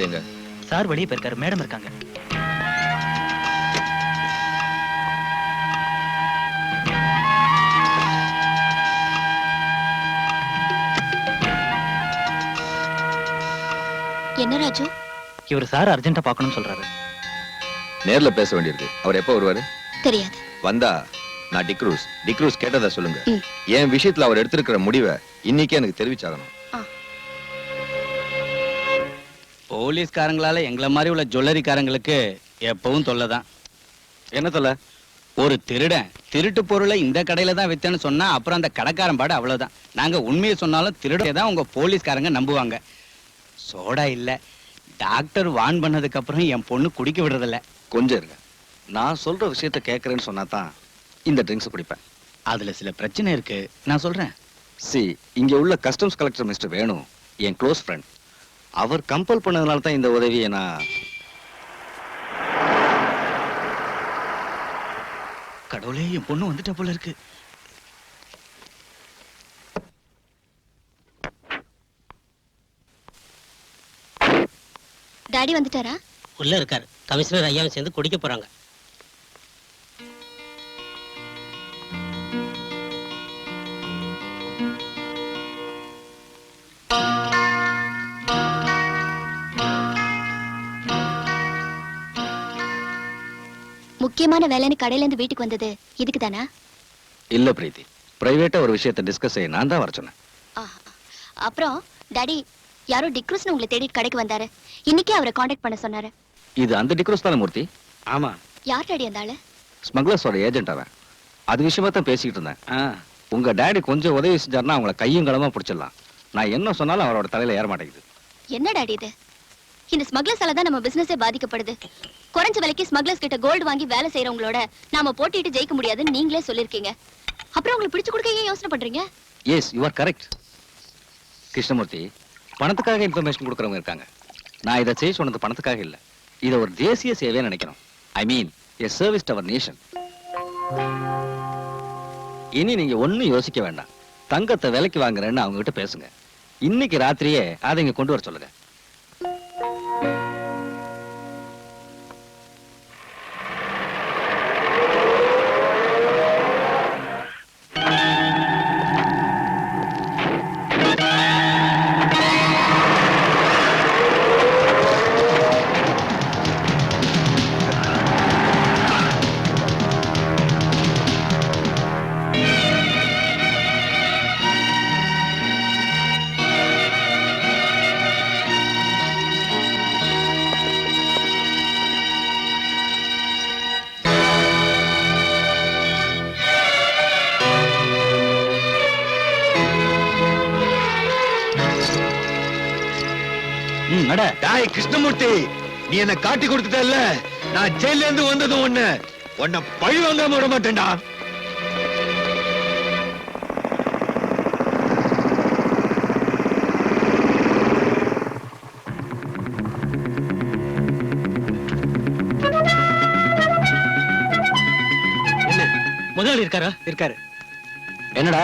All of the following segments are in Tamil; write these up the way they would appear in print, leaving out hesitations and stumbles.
முதலாளி எங்க? சார் வெளியே போயிருக்காரு, மேடம் இருக்காங்க. என்ன ராஜு? இவர் சார் அர்ஜென்ட்டா பார்க்கணும்னு சொல்றாரு. நேர்ல பேச வேண்டியிருக்கு. அவர் எப்போ வருவாரு? தெரியாது. வந்தா நான் டிக்ரூஸ் கேட்டதா சொல்லுங்க. என் விஷயத்துல அவர் எடுத்திருக்கிற முடிவை இன்னைக்கே எனக்கு தெரிவிச்சாகணும். போலீஸ்காரங்களால எங்களை மாதிரி உள்ள ஜுவல்லரிக்காரங்களுக்கு எப்பவும் தொல்லைதான். என்ன தொல்லை? ஒரு திருடன் திருட்டு பொருளை இந்த கடையில தான் வித்தேன்னு சொன்னா அப்புறம் அந்த கடைக்காரன் பாடு அவ்வளவுதான். நாங்க உண்மையை சொன்னாலும் திருடனை தான் உங்க போலீஸ்காரங்க நம்புவாங்க. சோடா இல்ல, டாக்டர் வான் பண்ணதுக்கு அப்புறம் என் பொண்ணு குடிக்க விடுறதில்ல. கொஞ்சம் இருங்க, நான் சொல்ற விஷயத்த கேட்கறேன்னு சொன்னா தான் இந்த ட்ரிங்க்ஸ் குடிப்பேன். அதுல சில பிரச்சனை இருக்கு, நான் சொல்றேன். இங்க உள்ள கஸ்டம்ஸ் கலெக்டர் மிஸ்டர் வேணு என் க்ளோஸ் ஃப்ரெண்ட். அவர் கம்பல் பண்ணதுனால தான் இந்த உதவியை நான். கடவுளே, என் பொண்ணு வந்துட்ட போல இருக்கு. டாடி வந்துட்டாரா? உள்ள இருக்காரு. கமிஷனர் ஐயாவும் சேர்ந்து குடிக்க போறாங்க. முக்கியமான வேலைன்னு கடையில இருந்து வீட்டுக்கு வந்தது இதுக்கு தானா? இல்ல பிரீத்தி, பிரைவேட்டா ஒரு விஷயத்தை டிஸ்கஸ் செய்ய நான் தான் வர சொன்னேன். அப்புறம் டாடி யாரோ டிக்ரூஸ்னு உங்களை தேடிட்டு கடைக்கு வந்தாரு. இன்னைக்கே அவரை காண்டாக்ட் பண்ண சொன்னாரு. இது அந்த டிக்ரூஸ் தானே மூர்த்தி? ஆமா. யார் டாடி அந்த ஆளு? ஸ்மக்லர்ஸோட ஏஜென்ட் அவன். அது விஷயமா தான் பேசிக்கிட்டு இருந்தேன். உங்க டாடி கொஞ்சம் உதவி செஞ்சாருன்னா அவங்கள கையும் களமா பிடிச்சிடலாம். நான் என்ன சொன்னாலும் அவரோட தலையில ஏற மாட்டேங்குது. என்ன டாடி இது? இந்த ஸ்மக்லர்ஸால தான் நம்ம பிசினஸே பாதிக்கப்படுது. குறைஞ்ச விலைக்கு ஸ்மக்லர்ஸ் கிட்ட கோல்டு வாங்கி வேலை செய்யறவங்களோட நாம போட்டிட்டு ஜெயிக்க முடியாதுன்னு நீங்களே சொல்லிருக்கீங்க. அப்புறம் உங்களுக்கு பிடிச்சு கொடுக்க ஏன் யோசனை பண்றீங்க? Yes, you are correct. Krishnamurthy, பணத்துக்காக இன்ஃபர்மேஷன் கொடுக்கறவங்க இருக்காங்க. நான் இதை செய்ய சொன்னது பணத்துக்காக இல்ல. இதை ஒரு தேசிய சேவையா நினைக்கிறோம். I mean a service to our nation. இனி நீங்க ஒண்ணும் யோசிக்க வேண்டாம். தங்கத்தை விலைக்கு வாங்குறேன்னு அவங்க கிட்ட பேசுங்க. இன்னைக்கு ராத்திரியே அதை இங்க கொண்டு வர சொல்லுங்க. கிருஷ்ணமூர்த்தி, நீ என்ன காட்டி கொடுத்துட்டல்ல, நான் ஜெயில இருந்து வந்ததும் உன்னை பழி வாங்காம விட மாட்டேன்டா. முதலாளி இருக்காரா? இருக்காரு. என்னடா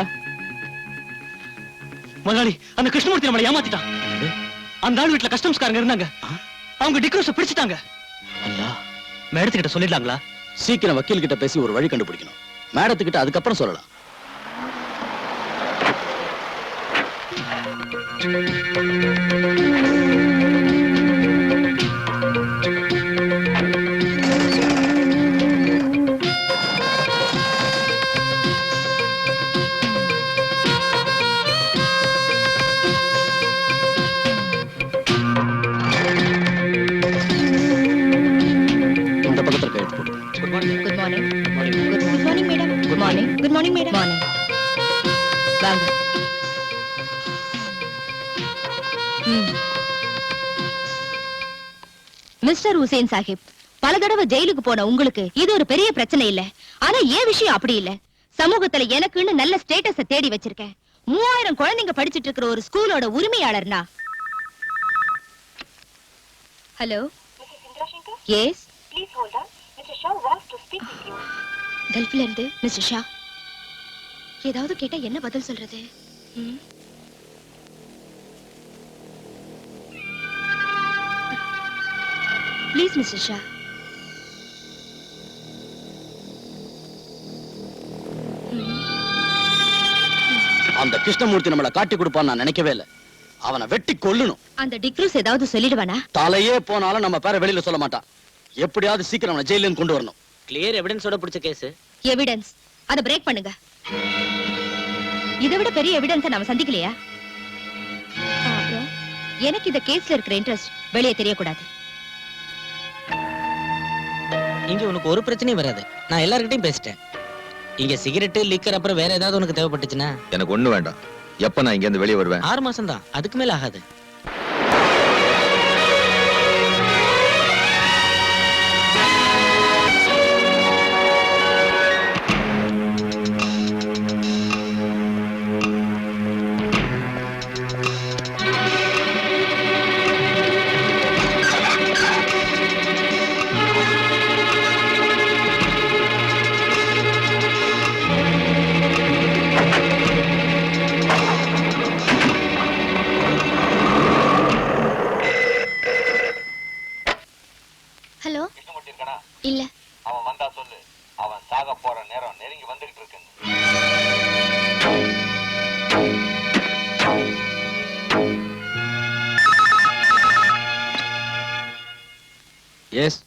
முதலாளி, அந்த கிருஷ்ணமூர்த்தி நம்மளை ஏமாத்திட்டான். அந்த ஆள் வீட்டுல கஸ்டம்ஸ்காரங்க இருந்தாங்க. அவங்க டிக்ரூஸ பிடிச்சிட்டாங்க. அல்லா, மேடத்துக்கிட்ட சொல்லிடலாங்களா? சீக்கிரம் வக்கீல் கிட்ட பேசி ஒரு வழி கண்டுபிடிக்கணும். மேடத்துக்கிட்ட அதுக்கப்புறம் சொல்லலாம். மிஸ்டர் ஹுசேன் சாஹிப், பல தடவை ஜெயிலுக்கு போன உங்களுக்கு இது ஒரு பெரிய பிரச்சனை இல்ல. ஆனா ஏன் விஷயம் அப்படி இல்ல. சமூகத்துல எனக்குன்னு நல்ல ஸ்டேட்டஸ தேடி வச்சிருக்கேன். 3000 குழந்தைங்க படிச்சிட்டு இருக்கிற ஒரு ஸ்கூலோட உரிமையாளர்னா. Hello, yes, please hold on. Mister Shah wants to speak with you. கல்ஃப்ல இருந்து மிஸ்டர் ஷா. ஏதாவது கேட்டா என்ன பதில் சொல்றது? Please mister Shah. அந்த கிருஷ்ணமூர்த்தி நம்மள காட்டி கொடுப்பான்னு நான் நினைக்கவே இல்லை. அவனை வெட்டி கொல்லணும். அந்த டிக்ரூஸ் ஏதாவது சொல்லிடுவானா? தலையே போனாலும் நம்ம பேரை வெளியில சொல்ல மாட்டான். எப்படியாவது சீக்கிரம் அவனை ஜெயில இருந்து கொண்டு வரணும். கிளியர் எவிடன்ஸோட பிடிச்ச கேஸ். எவிடன்ஸ் அத பிரேக் பண்ணுங்க. இதை விட பெரிய எவிடன்ஸை நாம சந்திக்கலையா? அப்புறம் எனக்கு இந்த கேஸ்ல இருக்கிற இன்ட்ரெஸ்ட் வெளியே தெரியக்கூடாது. இங்க உனக்கு ஒரு பிரச்சனையும் வராது. நான் எல்லார்கிட்டயும் பேசிட்டேன். இங்க சிகரெட் லிக்கர் அப்புறம் வேற ஏதாவது உனக்கு தேவைப்பட்டுச்சுன்னா எனக்கு ஒண்ணு வேண்டாம். எப்ப நான் இங்க இருந்து வெளியே வருவேன்? 6 மாசம் தான், அதுக்கு மேல ஆகாது. ஹலோ. இல்ல. அவன் வந்தா சொல்லு. அவன் சாக போற நேரம் நெருங்கி வந்துகிட்டு இருக்கு. எஸ்,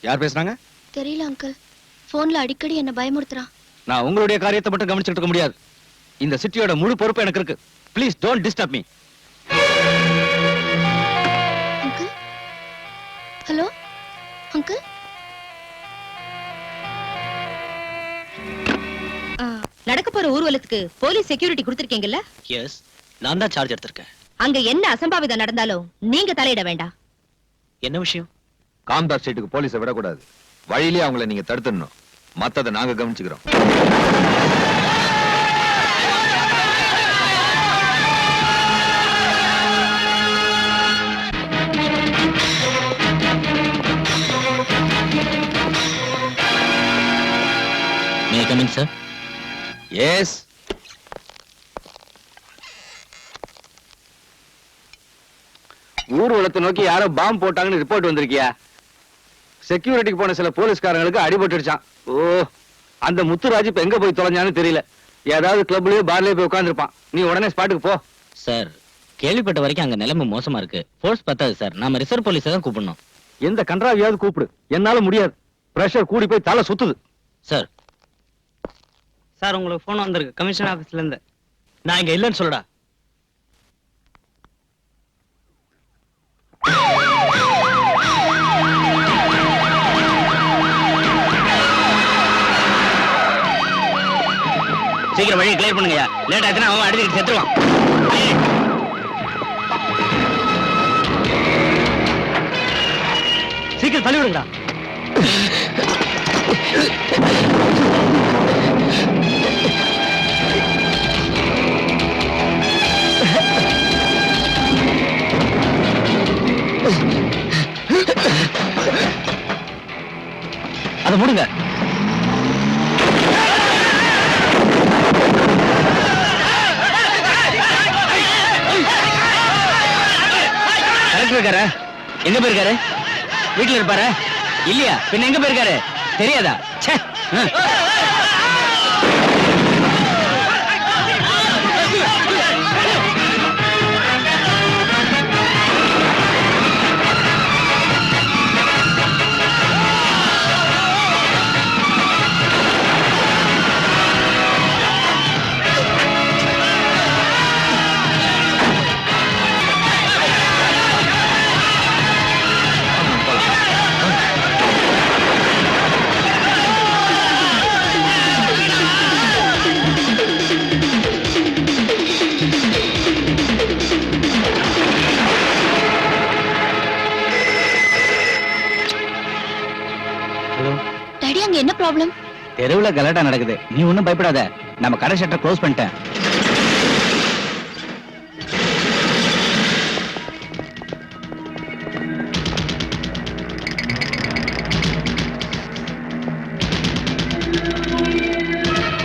யார் பேசுறாங்க? தெரியல அங்கிள். போன்ல அடிக்கடி என்ன பயமுறுத்துறான். நான் உங்களுடைய காரியத்தை மட்டும் கவனிச்சுட்டு இருக்க முடியாது. இந்த சிட்டியோட முழு பொறுப்பு எனக்கு இருக்கு. Please don't disturb me. Uncle. Hello uncle. நடக்க போற ஊர்வலத்துக்கு போலீஸ் செக்யூரிட்டி கொடுத்திருக்கீங்கல்ல? எஸ், நான் தான் சார்ஜ் எடுத்திருக்கேன். அங்க என்ன அசம்பாவிதம் நடந்தாலும் நீங்க தலையிட வேண்டாம். என்ன விஷயம்? காம்தார் ஸ்ட்ரீட்டுக்கு போலீஸை விடக்கூடாது. வழியிலே அவங்கள நீங்க தடுத்துடணும். மத்ததை நாங்க கவனிச்சுக்கிறோம். May come in sir. Yes. ஊர்வலத்தை நோக்கி யாரோ பாம்பு போட்டாங்கன்னு ரிப்போர்ட் வந்திருக்கியா? செக்யூரிட்டிக்கு போன சில போலீஸ்காரங்களுக்கு அடிபட்டுருச்சான். ஓ, அந்த முத்துராஜ் இப்ப எங்க போய் தொலைஞ்சான்னு தெரியல. ஏதாவது கிளப்லயோ பார்லயோ போய் உட்கார்ந்துருப்பான். நீ உடனே ஸ்பாட்டுக்கு போ. சார், கேள்விப்பட்ட வரைக்கும் அங்க நிலைமை மோசமா இருக்கு. ஃபோர்ஸ் பத்தாது சார். நாம ரிசர்வ் போலீஸை தான் கூப்பிடணும். எந்த கன்றாவியாவது கூப்பிடு. என்னால முடியாது. பிரஷர் கூடி போய் தலை சுத்துது. சார். சார், உங்களுக்கு போன் வந்திருக்கு கமிஷன் ஆபீஸ்ல இருந்து. நான் இங்க இல்லைன்னு சொல்லுடா. சீக்கிரம் வழியை கிளியர் பண்ணுங்க. லேட் ஆச்சுன்னா அவன் அடிச்சுட்டு செத்துருவான். சீக்கிரம் தள்ளி விடுங்கடா. அதை மூடுங்க. கலெக்டர் இருக்காரு. எங்க போயிருக்காரு? வீட்டுல இருப்பாரு இல்லையா? பின்ன எங்க போயிருக்காரு தெரியாதா? ச்சே. டாடி, அங்க என்ன ப்ராப்ளம்? தெருவுல கலாட்டா நடக்குது. நீ ஒண்ணும் பயப்படாத. நம்ம கடை ஷட்டர் க்ளோஸ் பண்ணிட்டேன்.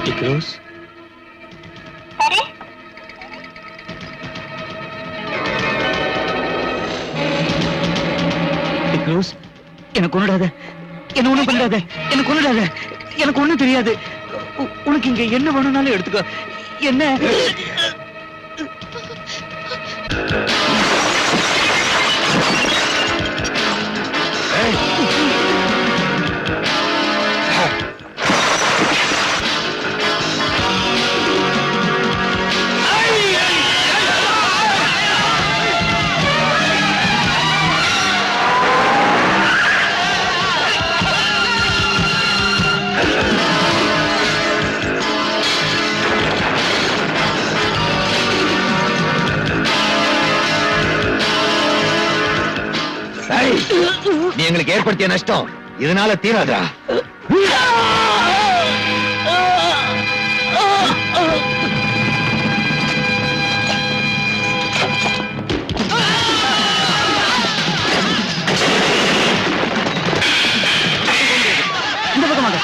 டிக்ரூஸ். என்ன கொன்னுடாத, என்ன ஒண்ணும் பண்ணாத, என்ன கொன்னுடாத, எனக்கு ஒண்ணும் தெரியாது. உனக்கு இங்க என்ன வேணும்னாலும் எடுத்துக்கோ. என்ன நீ எங்களுக்கு ஏற்படுத்திய நஷ்டம் இதனால தீராதா? இந்த பக்கமாக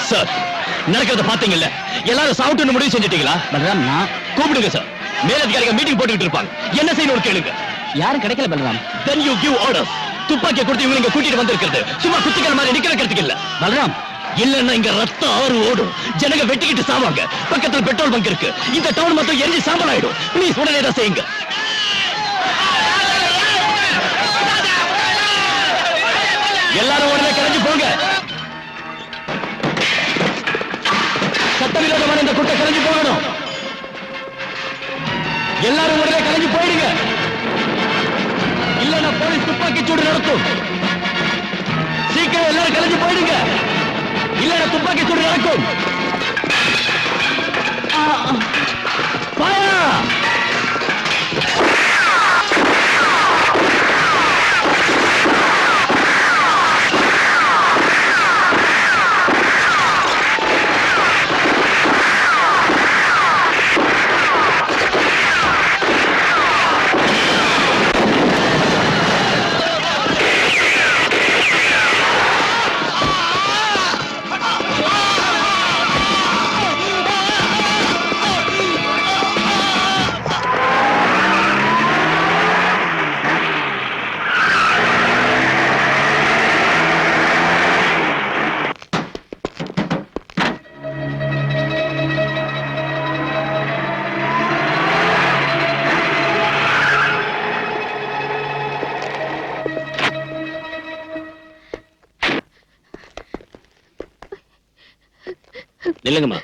சார், நடக்கிறத பாத்தீங்கல்ல, எல்லாரும் சாவுட்டு முடிவு செஞ்சுட்டீங்களா? பலராம், நான் கூப்பிடுங்க சார். மேலதிகாரிகள் மீட்டிங் போட்டுக்கிட்டு இருப்பாங்க. என்ன செய்யணும் கேளுங்க. யாரும் கிடைக்கல Balram. Then you give orders. துப்பாக்கியை கொடுத்து இவங்க கூட்டிட்டு வந்திருக்கிறது சும்மா குத்திக்கிற மாதிரி நிக்க வைக்கிறதுக்கு இல்ல. பலராம், இல்லன்னா இங்க ரத்தம் ஆறு ஓடும், ஜனங்க வெட்டிக்கிட்டு சாவாங்க. பக்கத்துல பெட்ரோல் பங்க் இருக்கு, இந்த டவுன் மொத்தம் எரிஞ்சு சாம்பல் ஆயிடும். ப்ளீஸ் உடனே தான் செய்யுங்க. எல்லாரும் உடனே கிளம்பி போங்க. சட்டவிரோதமான இந்த கூட்டம் கிளம்பி போகணும். எல்லாரும் உடனே கிளம்பி போயிடுங்க, இல்லன்னா போலீஸ் துப்பாக்கி சூடு நடத்தும். சீக்கிரம் எல்லாரும் கிளம்பி போயிடுங்க, இல்லன்னா துப்பாக்கி சூடு நடக்கும். Fire! நில்லுங்கம்மா.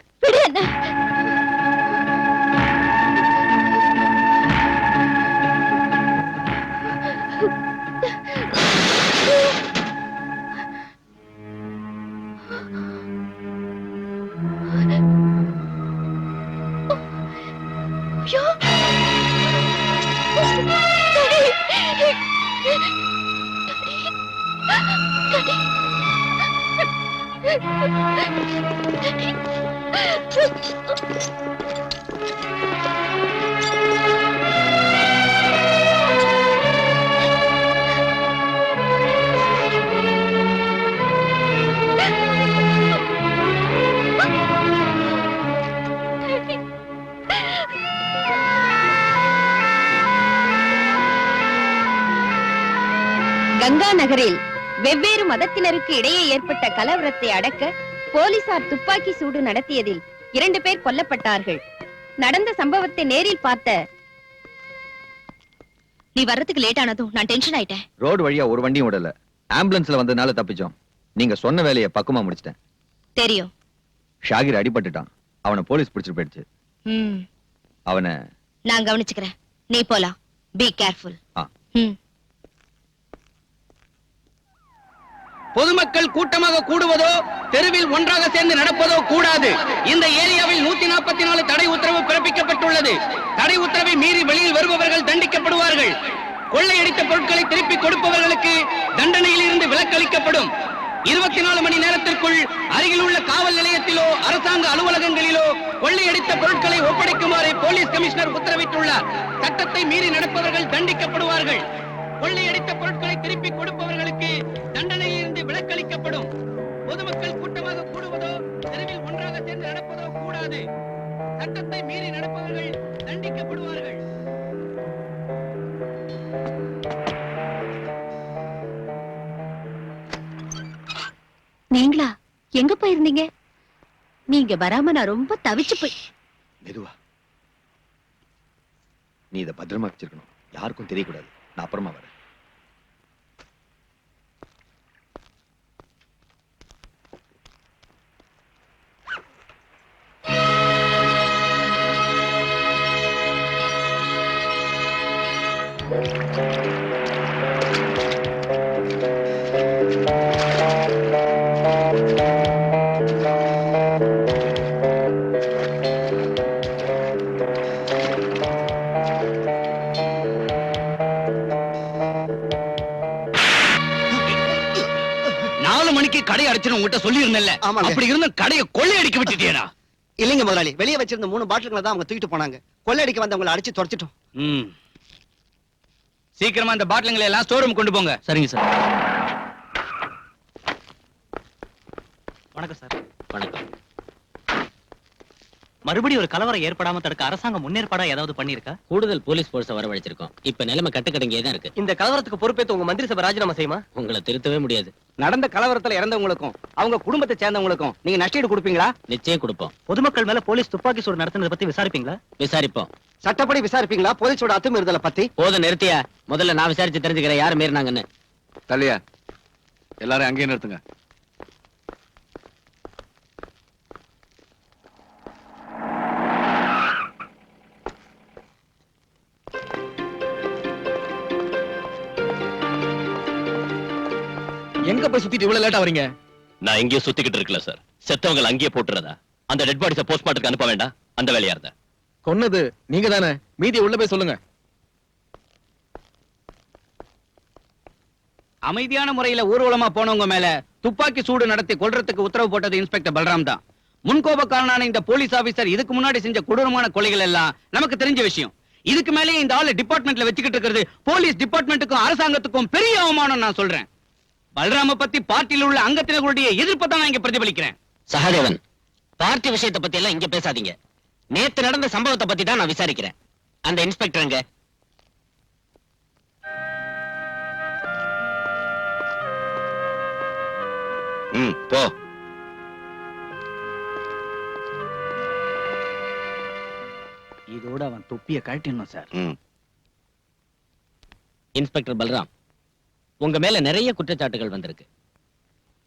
கங்கா நகரில் வெவ்வேறு மதத்தினருக்கு இடையே ஏற்பட்ட கலவரத்தை அடக்க போலீசார் துப்பாக்கி சூடு நடத்தியதில் 2 பேர் கொல்லப்பட்டார்கள். நடந்த சம்பவத்தை நேரில் பார்த்த நீ வர்றதுக்கு லேட் ஆனதும் நான் டென்ஷன் ஆயிட்டேன். ரோடு வழியா ஒரு வண்டியும் விடல. ஆம்புலன்ஸ்ல வந்ததுனால தப்பிச்சோம். நீங்க சொன்ன வேலையை பக்குவமா முடிச்சிட்டேன். தெரியும். ஷாகிர் அடிபட்டுட்டான். அவனை போலீஸ் பிடிச்சிட்டு போயிடுச்சு. அவனை நான் கவனிச்சுக்கிறேன். நீ போலாம். Be careful. பொதுமக்கள் கூட்டமாக கூடுவதோ தெருவில் ஒன்றாக சேர்ந்து நடப்பதோ கூடாது. இந்த ஏரியாவில் 144 தடை உத்தரவு பிறப்பிக்கப்பட்டுள்ளது. தடை உத்தரவை மீறி வெளியில் வருபவர்கள் தண்டிக்கப்படுவார்கள். கொள்ளையடித்த பொருட்களை திருப்பி கொடுப்பவர்களுக்கு தண்டனையில் இருந்து விலக்களிக்கப்படும். 24 மணி நேரத்திற்குள் அருகில் உள்ள காவல் நிலையத்திலோ அரசாங்க அலுவலகங்களிலோ கொள்ளையடித்த பொருட்களை ஒப்படைக்குமாறு போலீஸ் கமிஷனர் உத்தரவிட்டுள்ளார். சட்டத்தை மீறி நடப்பவர்கள் தண்டிக்கப்படுவார்கள். கொள்ளையடித்த பொருட்களை திருப்பி கொடுப்பவர்களுக்கு தண்டனையில் இருந்து விலக்களிக்கப்படும். பொதுமக்கள் கூட்டமாக கூடுவதோ தெருவில் ஒன்றாக சேர்ந்து நடப்பதோ கூடாது. சட்டத்தை மீறி நடப்பவர்கள் தண்டிக்கப்படுவார்கள். நீங்களா எங்க போயிருந்தீங்க? நீங்க வராம நான் ரொம்ப தவிச்சு போய். மெதுவா. நீ இதை பத்திரமா வச்சிருக்கணும். யாருக்கும் தெரியக்கூடாது. நான் அப்புறமா வரேன். கடை அடிச்சு உங்ககிட்ட சொல்லி இருந்தேன்ல. அப்படி இருந்த கடையை கொள்ளையடிக்க விட்டுட்டியடா. இல்லைங்க முதலாளி, வெளியே வச்சிருந்த 3 பாட்டில்களை தான் அவங்க தூக்கிட்டு போனாங்க. கொள்ளையடிக்க வந்தவங்களை அடிச்சு துரத்திட்டோம். சீக்கிரமா இந்த பாட்டில்களை எல்லாம் ஸ்டோர் ரூம் கொண்டு போங்க. சரிங்க சார். வணக்கம் சார். வணக்கம். மறுபடியும் ஒரு கலவரம் ஏற்படாம தடுக்க அரசாங்கம் முன்னேற்பாடா ஏதாவது பண்ணிருக்கா? கூடுதல் போலீஸ் போர்ஸை வரவழைச்சிருக்கோம். இப்ப நிலைமை கட்டுக்கடங்கியே தான் இருக்கு. இந்த கலவரத்துக்கு பொறுப்பேற்று உங்க மந்திரி சபை ராஜினாமா செய்யுமா? உங்களை திருத்தவே முடியாது. நடந்த கலவரத்துல இறந்தவங்களுக்கும் அவங்க குடும்பத்தை சேர்ந்தவங்களுக்கும் நீங்க நஷ்டஈடு கொடுப்பீங்களா? நிச்சயம் கொடுப்போம். பொதுமக்கள் மேல போலீஸ் துப்பாக்கி சூடு நடத்துனதை பத்தி விசாரிப்பீங்களா? விசாரிப்போம். சட்டப்படி விசாரிப்பீங்களா? போலீஸோட அத்துமீறுதலை பத்தி? போதும் நிறுத்தியா. முதல்ல நான் விசாரிச்சு தெரிஞ்சுக்கிறேன் யார் மீறினாங்கன்னு. தள்ளியா எல்லாரும் அங்கேயே நிறுத்துங்க. எங்க போய் சுத்திட்டு இவ்வளவு லேட்டா வரீங்க? நான் எங்கேயோ சுத்திக்கிட்டு இருக்கல சார். செத்தவங்க அங்கேயே போட்டுறதா? அந்த டெட் பாடிஸ போஸ்ட்மார்ட்டத்துக்கு அனுப்ப வேண்டாம். அந்த வேலையா இருந்தா கொன்னது நீங்க தானே. மீதி உள்ள போய் சொல்லுங்க. அமைதியான முறையில ஊர்வலமா போனவங்க மேல துப்பாக்கி சூடு நடத்தி கொல்றதுக்கு உத்தரவு போட்டது இன்ஸ்பெக்டர் பல்ராம் தான். முன்கோபக்காரனான இந்த போலீஸ் ஆபீசர் இதுக்கு முன்னாடி செஞ்ச கொடூரமான கொலைகள் எல்லாம் நமக்கு தெரிஞ்ச விஷயம். இதுக்கு மேலேயே இந்த ஆளு டிபார்ட்மெண்ட்ல வச்சுக்கிட்டு இருக்கிறது போலீஸ் டிபார்ட்மெண்ட்டுக்கும் அரசாங்கத்துக்கும் பெரிய அவமானம். நான் சொல்றேன், பல்ராம பத்தி பார்ட்டியில் உள்ள அங்கத்தினர்களுடைய எதிர்ப்பை தான் நான் இங்க பிரதிபலிக்கிறேன். சகாதேவன், பார்ட்டி விஷயத்தை பத்தி எல்லாம் இங்க பேசாதீங்க. நேத்து நடந்த சம்பவத்தை பத்தி தான் நான் விசாரிக்கிறேன். அந்த இன்ஸ்பெக்டர் எங்க? போ. இதோட அவன் தொப்பிய கழட்டிடணும் சார். இன்ஸ்பெக்டர் பல்ராம், உங்க மேல நிறைய குற்றச்சாட்டுகள் வந்திருக்கு.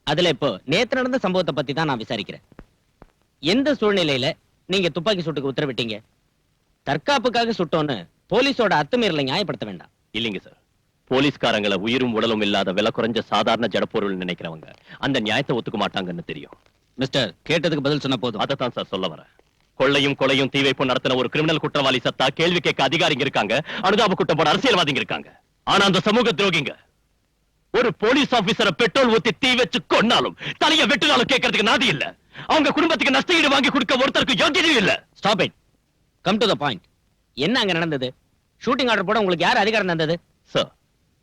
அதுல இப்போ நேத்து நடந்த சம்பவத்தை பத்தி தான் நான் விசாரிக்கிறேன். எந்த சூழ்நிலையில நீங்க துப்பாக்கி சூட்டுக்கு உத்தரவிட்டீங்க? தற்காப்புக்காக சுட்டோன்னு போலீஸோட அத்துமீறலை நியாயப்படுத்த வேண்டாம். இல்லைங்க சார், போலீஸ்காரங்களை உயிரும் உடலும் இல்லாத விலை குறைஞ்ச சாதாரண ஜடப்பொருள் நினைக்கிறவங்க அந்த நியாயத்தை ஒத்துக்க மாட்டாங்கன்னு தெரியும். மிஸ்டர், கேட்டதுக்கு பதில் சொன்ன போதும். அதைத்தான் சார் சொல்ல வரேன். கொள்ளையும் கொலையும் தீ வைப்பும் நடத்தின ஒரு கிரிமினல் குற்றவாளி சத்தா கேள்வி கேட்க அதிகாரிங்க இருக்காங்க, அனுதாப குற்றம் போட அரசியல்வாதிங்க இருக்காங்க. ஆனா அந்த சமூக துரோகிங்க ஒரு போலீஸ் ஆபீசரை பெட்ரோல் ஊத்தி தீ வச்சு கொன்னாலும் தலைய வெட்டினாலும் கேட்கறதுக்கு நாதி இல்ல. அவங்க குடும்பத்துக்கு நஷ்டஈடு வாங்கி கொடுக்க ஒருத்தருக்கு யோகியதையும் இல்ல. Stop it. Come to the point. என்ன அங்க நடந்தது? ஷூட்டிங் ஆர்டர் போட உங்களுக்கு யார் அதிகாரம் தந்தது? சார்,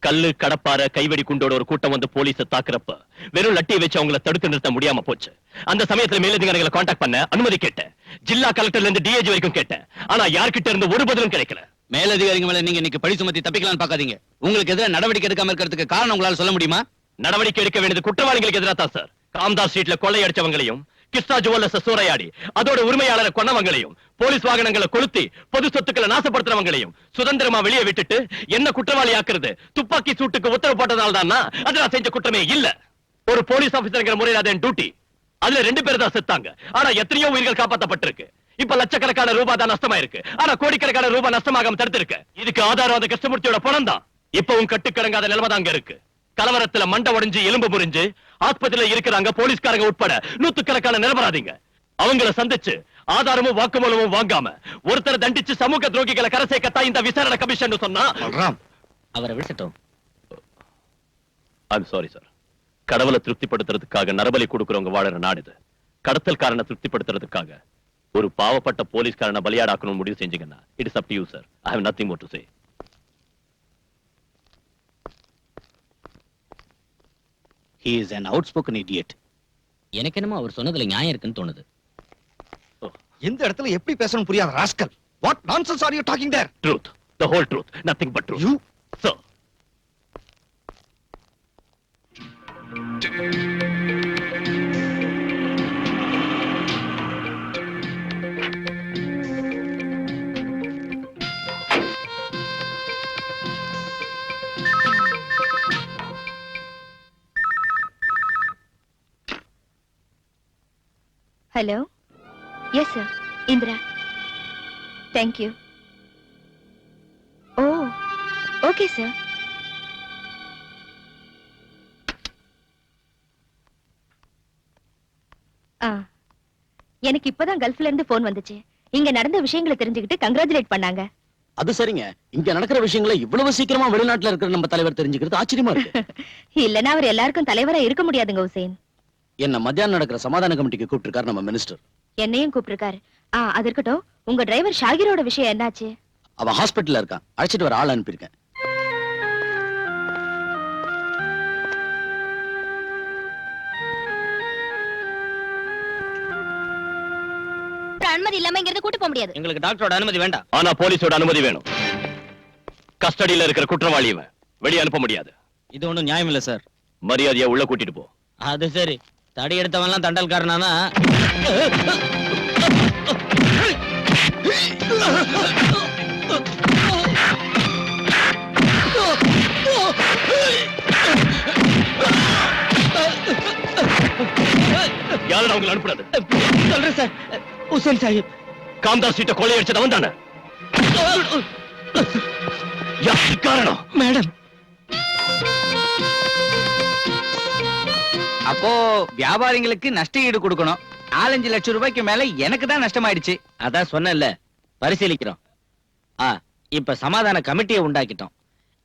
கல்லு கடப்பார கைவெடி குண்டோட ஒரு கூட்டம் வந்து போலீஸை தாக்குறப்ப வெறும் லட்டியை வச்சு அவங்கள தடுத்து நிறுத்த முடியாம போச்சு. அந்த சமயத்துல மேலதிகாரிகளை காண்டாக்ட் பண்ண அனுமதி கேட்டேன். ஜில்லா கலெக்டர்ல இருந்து டிஐஜி வரைக்கும் கேட்டேன். ஆனா யார்கிட்ட இருந்து ஒரு பதிலும் கிடைக்கல. மேலதிகாரிங்க மேல நீங்க இன்னைக்கு பழி சுமத்தி தப்பிக்கலாம்னு பாக்காதீங்க. உங்களுக்கு எதிராக நடவடிக்கை எடுக்காம இருக்கிறதுக்கு காரணம் உங்களால சொல்ல முடியுமா? நடவடிக்கை எடுக்க வேண்டியது குற்றவாளிகளுக்கு எதிராக தான் சார். காம்தாஸ் ஸ்ட்ரீட்ல கொள்ளை அடிச்சவங்களையும் கிருஷ்ணா ஜுவல்லர்ஸ் சூறையாடி அதோட உரிமையாளரை கொன்னவங்களையும் போலீஸ் வாகனங்களை கொளுத்தி பொது சொத்துக்களை நாசப்படுத்துறவங்களையும் சுதந்திரமா வெளியே விட்டுட்டு என்ன குற்றவாளி ஆக்குறது துப்பாக்கி சூட்டுக்கு உத்தரவு போட்டதால் தான் அது நான் செஞ்ச குற்றமே இல்ல. ஒரு போலீஸ் ஆபீசர்ங்கிற முறையில் அது என் டியூட்டி. அதுல 2 பேர் தான் செத்தாங்க. ஆனா எத்தனையோ உயிர்கள் காப்பாற்றப்பட்டிருக்கு. இப்ப லட்சக்கணக்கான ரூபாய் தான் நஷ்டமாயிருக்கு. ஆனா கோடிக்கணக்கான ரூபாய் நஷ்டமாகாம தடுத்திருக்கு. இதுக்கு ஆதாரம் அந்த கிருஷ்ணமூர்த்தியோட பணம் தான். இப்பவும் கட்டுக்கடங்காத நிலைமை தான் அங்க இருக்கு. கலவரத்துல மண்டை உடைஞ்சு எலும்பு முறிஞ்சு ஆஸ்பத்திரியில இருக்கிறாங்க போலீஸ்காரங்க உட்பட நூத்துக்கணக்கான நிரபராதிங்க. அவங்கள சந்திச்சு ஆதாரமும் வாக்குமூலமும் வாங்காம ஒருத்தரை தண்டிச்சு சமூக துரோகிகளை கரை சேர்க்கத்தான் இந்த விசாரணை கமிஷன் சொன்னா. அவரை விட்டுட்டோம். I'm sorry sir. கடவுளை திருப்திப்படுத்துறதுக்காக நரபலி கொடுக்கறவங்க வாழற நாடு இது. கடத்தல்காரனை திருப்திப்படுத்துறதுக்காக ஒரு பாவப்பட்ட போலீஸ்காரனை பலியாடாக்கணும்னு முடிவு செஞ்சீங்கன்னா it is up to you sir. I have nothing more to say. He is an outspoken idiot. எனக்கு என்னமோ அவர் சொன்னதுல நியாயம் இருக்குன்னு தோணுது. எந்த இடத்துல எப்படி பேசணும் புரியாத rascal. What nonsense are you talking there? Truth, the whole truth, nothing but truth. You sir. Hello, yes sir, Indira. Thank you. Oh, okay sir. எனக்கு இப்பதான் கல்ஃப்ல இருந்து போன் வந்துச்சு. இங்க நடந்த விஷயங்களை தெரிஞ்சுக்கிட்டு கங்க்ராச்சுலேட் பண்ணாங்க. அது சரிங்க. இங்க நடக்கிற விஷயங்களை இவ்வளவு சீக்கிரமா வெளிநாட்டுல இருக்கிற நம்ம தலைவர் தெரிஞ்சுக்கிறது ஆச்சரியமா இருக்கு. இல்லன்னா அவர் எல்லாருக்கும் தலைவரா இருக்க முடியாதுங்க ஹுசேன். என்ன மத்தியானம் நடக்கிற சமாதான கமிட்டிக்கு கூப்பிட்டிருக்காரு நம்ம மினிஸ்டர். என்னையும் கூப்பிட்டிருக்காரு. அது இருக்கட்டும், உங்க டிரைவர் ஷாகிரோட விஷயம் என்னாச்சு? அவன் ஹாஸ்பிட்டல்ல இருக்கான். அழைச்சிட்டு வர ஆள் அனுப்பியிருக்கேன். அனுமதி இல்லாம இங்க இருந்து கூட்டி போக முடியாது. எங்களுக்கு டாக்டரோட அனுமதி வேண்டாம். ஆனா போலீஸோட அனுமதி வேணும். கஸ்டடியில இருக்கிற குற்றவாளி இவன். வெளியே அனுப்ப முடியாது. இது ஒண்ணும் நியாயம் இல்ல சார். மரியாதையா உள்ள கூட்டிட்டு போ. அது சரி. தடி எடுத்தவன்லாம் தண்டல்காரனானா? யாரும் அவங்களை அனுப்புறது? சொல்றேன் சார். ஹுசேன் சாஹிப் காம்தாஸ் சீட்டை கொள்ளையடிச்சதவன் தானே? யாருக்கு காரணம்? மேடம். அப்போ வியாபாரிகளுக்கு நஷ்ட ஈடு கொடுக்கணும். 4-5 லட்சம் ரூபாய்க்கு மேல எனக்கு தான் நஷ்டமாயிடுச்சு. அதான் சொன்னேன்ல, பரிசீலிக்கிறோம். இப்ப சமாதான கமிட்டியை உண்டாக்கிட்டோம்.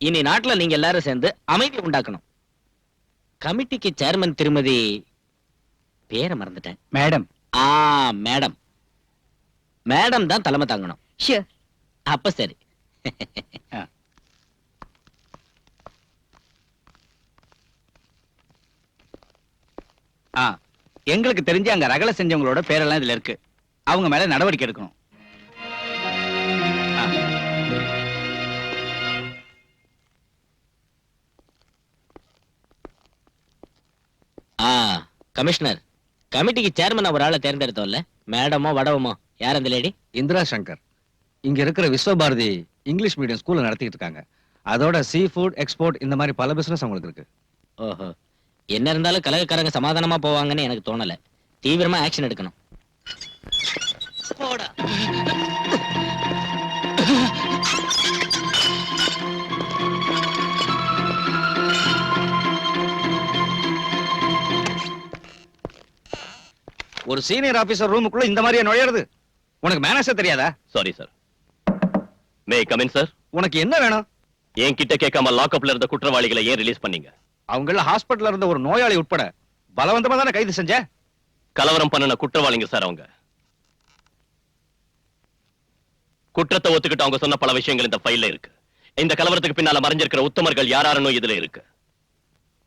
இனி நாட்டுல நீங்க எல்லாரும் சேர்ந்து அமைதி உண்டாக்கணும். கமிட்டிக்கு சேர்மன் திருமதி பேரை மறந்துட்டேன். மேடம். மேடம். மேடம் தான் தலைமை தாங்கணும். ஷூர். அப்ப சரி. எங்களுக்கு தெரிஞ்சு அங்க ரகலை செஞ்சவங்களோட பேரெல்லாம் இதுல இருக்கு. அவங்க மேல நடவடிக்கை எடுக்கணும். கமிஷனர், கமிட்டிக்கு சேர்மன் ஒரு ஆளை தேர்ந்தெடுத்தோம்ல, மேடமோ வடவமோ யார் அந்த லேடி? இந்திரா சங்கர். இங்க இருக்கிற விஸ்வபாரதி இங்கிலீஷ் மீடியம் ஸ்கூல்ல நடத்திட்டு இருக்காங்க. அதோட சீ ஃபுட் எக்ஸ்போர்ட் இந்த மாதிரி பல பிசினஸ் அவங்களுக்கு இருக்கு. ஓஹோ. என்ன இருந்தாலும் கலகக்காரங்க சமாதானமா போவாங்கன்னு எனக்கு தோணல. தீவிரமா ஆக்ஷன் எடுக்கணும். ஒரு சீனியர் ஆபீசர் ரூமுக்குள்ள இந்த மாதிரியா நுழையிறது? உனக்கு மேனேஜர் தெரியாதா? Sorry sir. May come in sir. உனக்கு என்ன வேணும்? என்கிட்ட கேட்காம லாக்அப்ல இருந்த குற்றவாளிகளை ஏன் ரிலீஸ் பண்ணீங்க? அவங்கள ஹாஸ்பிடல்ல இருந்த ஒரு நோயாளி உட்பட பலவந்தமா தானே கைது செஞ்ச? கலவரம் பண்ணின குற்றவாளிங்க சார் அவங்க. குற்றத்தை ஒத்துக்கிட்டு அவங்க சொன்ன பல விஷயங்கள் இந்த ஃபைல்ல இருக்கு. இந்த கலவரத்துக்கு பின்னால மறைஞ்சிருக்கிற உத்தமர்கள் யாராருன்னு இதுல இருக்கு.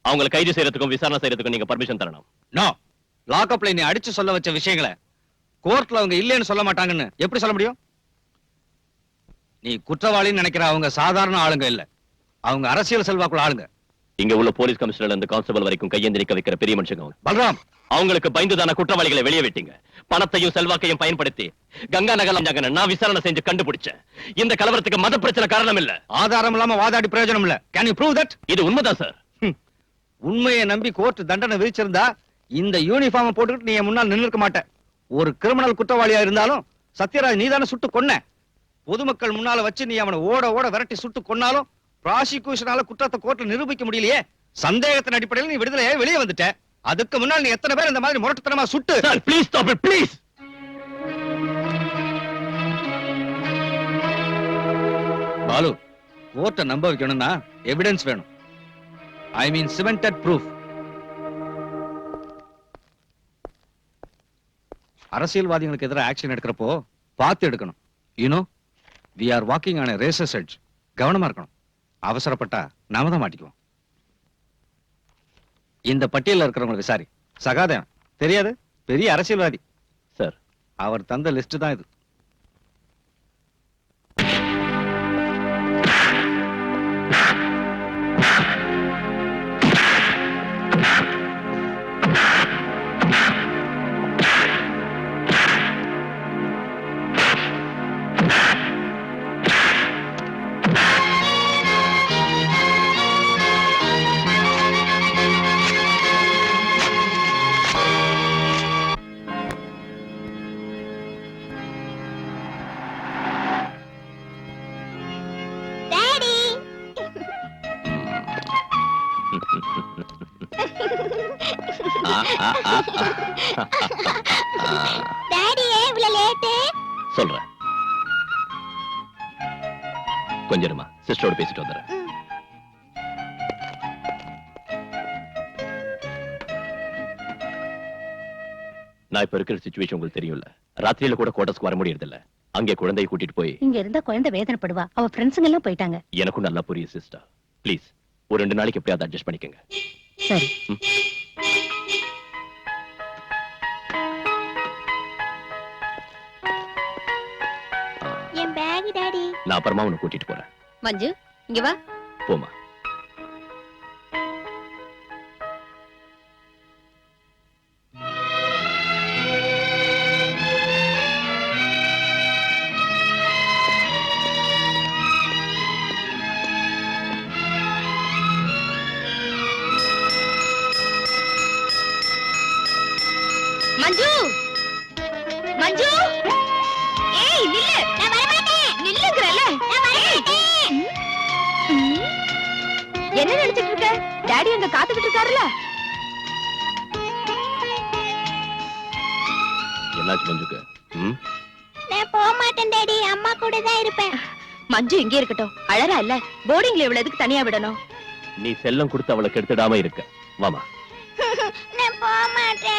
அவங்களை கைது செய்யறதுக்கும் விசாரணை செய்யறதுக்கும் நீங்க பர்மிஷன் தரணும். நோ. லாக்அப்ல நீ அடிச்சு சொல்ல வச்ச விஷயங்களை கோர்ட்ல அவங்க இல்லைன்னு சொல்ல மாட்டாங்கன்னு எப்படி சொல்ல முடியும்? நீ குற்றவாளின்னு நினைக்கிற அவங்க சாதாரண ஆளுங்க இல்ல. அவங்க அரசியல் செல்வாக்குள்ள ஆளுங்க. இங்க உள்ள போலீஸ் கமிஷனர் இருந்து கான்ஸ்டபிள் வரைக்கும் கையெந்திரிக்க வைக்கிற பெரிய மனுஷங்க. பல்ராம், அவங்களுக்கு பயந்துதான குற்றவாளிகளை வெளியே விட்டீங்க. பணத்தையும் செல்வாக்கையும் பயன்படுத்தி கங்கா நகர் நான் விசாரணை செஞ்சு கண்டுபிடிச்சேன். இந்த கலவரத்துக்கு மத பிரச்சனை காரணம் இல்ல. ஆதாரம் இல்லாம வாதாடி பிரயோஜனம் இல்ல. Can you prove that? இது உண்மைதான் சார். உண்மையை நம்பி கோர்ட் தண்டனை விதிச்சிருந்தா இந்த யூனிஃபார்ம் போட்டுக்கிட்டு நீ என் முன்னால் நின்று இருக்க மாட்ட. ஒரு கிரிமினல் குற்றவாளியா இருந்தாலும் சத்யராஜ் நீதானே சுட்டு கொன்ன. பொதுமக்கள் முன்னால வச்சு நீ அவனை ஓட ஓட விரட்டி சுட்டு கொன்னாலும் ப்ராசிக்யூஷனால குற்றத்தை கோர்ட்ல நிரூபிக்க முடியலையே. சந்தேகத்தின் அடிப்படையில் நீ விடுதலையே வெளியே வந்துட்ட. அதுக்கு முன்னால் நீ எத்தனை பேர் இந்த மாதிரி முரட்டுத்தனமா சுட்டு? Sir please stop it please. Balu, கோர்ட்டை நம்ப வைக்கணும்னா எவிடன்ஸ் வேணும். I mean cemented proof. அரசியல்வாதிகளுக்கு எதிராக ஆக்ஷன் எடுக்கிறப்போ பார்த்து எடுக்கணும். You know we are walking on a razor's edge. கவனமா இருக்கணும். அவசரப்பட்டா நாம தான் மாட்டிக்குவோம். இந்த பட்டியலில் இருக்கிறவங்க விசாரி. சகாதேவன் தெரியாது, பெரிய அரசியல்வாதி சார். அவர் தந்த லிஸ்ட் தான் இது. சொல்றேன். கொஞ்சமா சிஸ்டரோட பேசிட்டு வந்துடுறேன். நான் இப்ப இருக்கிற சிச்சுவேஷன் உங்களுக்கு தெரியும்ல. ராத்திரியில கூட கோட்டஸ்க்கு வர முடியறதில்ல. அங்கே குழந்தையை கூட்டிட்டு போய் இங்க இருந்தா குழந்தை வேதனைப்படுவா. அவ ஃப்ரெண்ட்ஸுங்க எல்லாம் போயிட்டாங்க. எனக்கும் நல்லா புரியுது சிஸ்டர். ப்ளீஸ் ஒரு 2 நாளைக்கு எப்படியாவது அட்ஜஸ்ட் பண்ணிக்கங்க. சரி. என் பேக் டாடி. நான் அப்புறமா உன்னை கூட்டிட்டு போறேன். மஞ்சு இங்க வா. போமா. மஞ்சு, மஞ்சு, ஏய் நில்லு. நான் வர மாட்டேன். நில்லுங்கறல. நான் வர மாட்டேன். என்ன நினைச்சிட்டு இருக்க? டாடி அங்க காத்துக்கிட்டு இருக்காருல. என்னாச்சு மஞ்சுக்கு? நான் போக மாட்டேன் டாடி. அம்மா கூட தான் இருப்பேன். மஞ்சு இங்கே இருக்கட்டும். அழறா இல்ல. போர்டிங்ல இவ்வளவு எதுக்கு தனியா விடணும்? நீ செல்லம் கொடுத்து அவளை கெடுத்துடாம இருக்க. வாமா. நான் போக மாட்டேன்.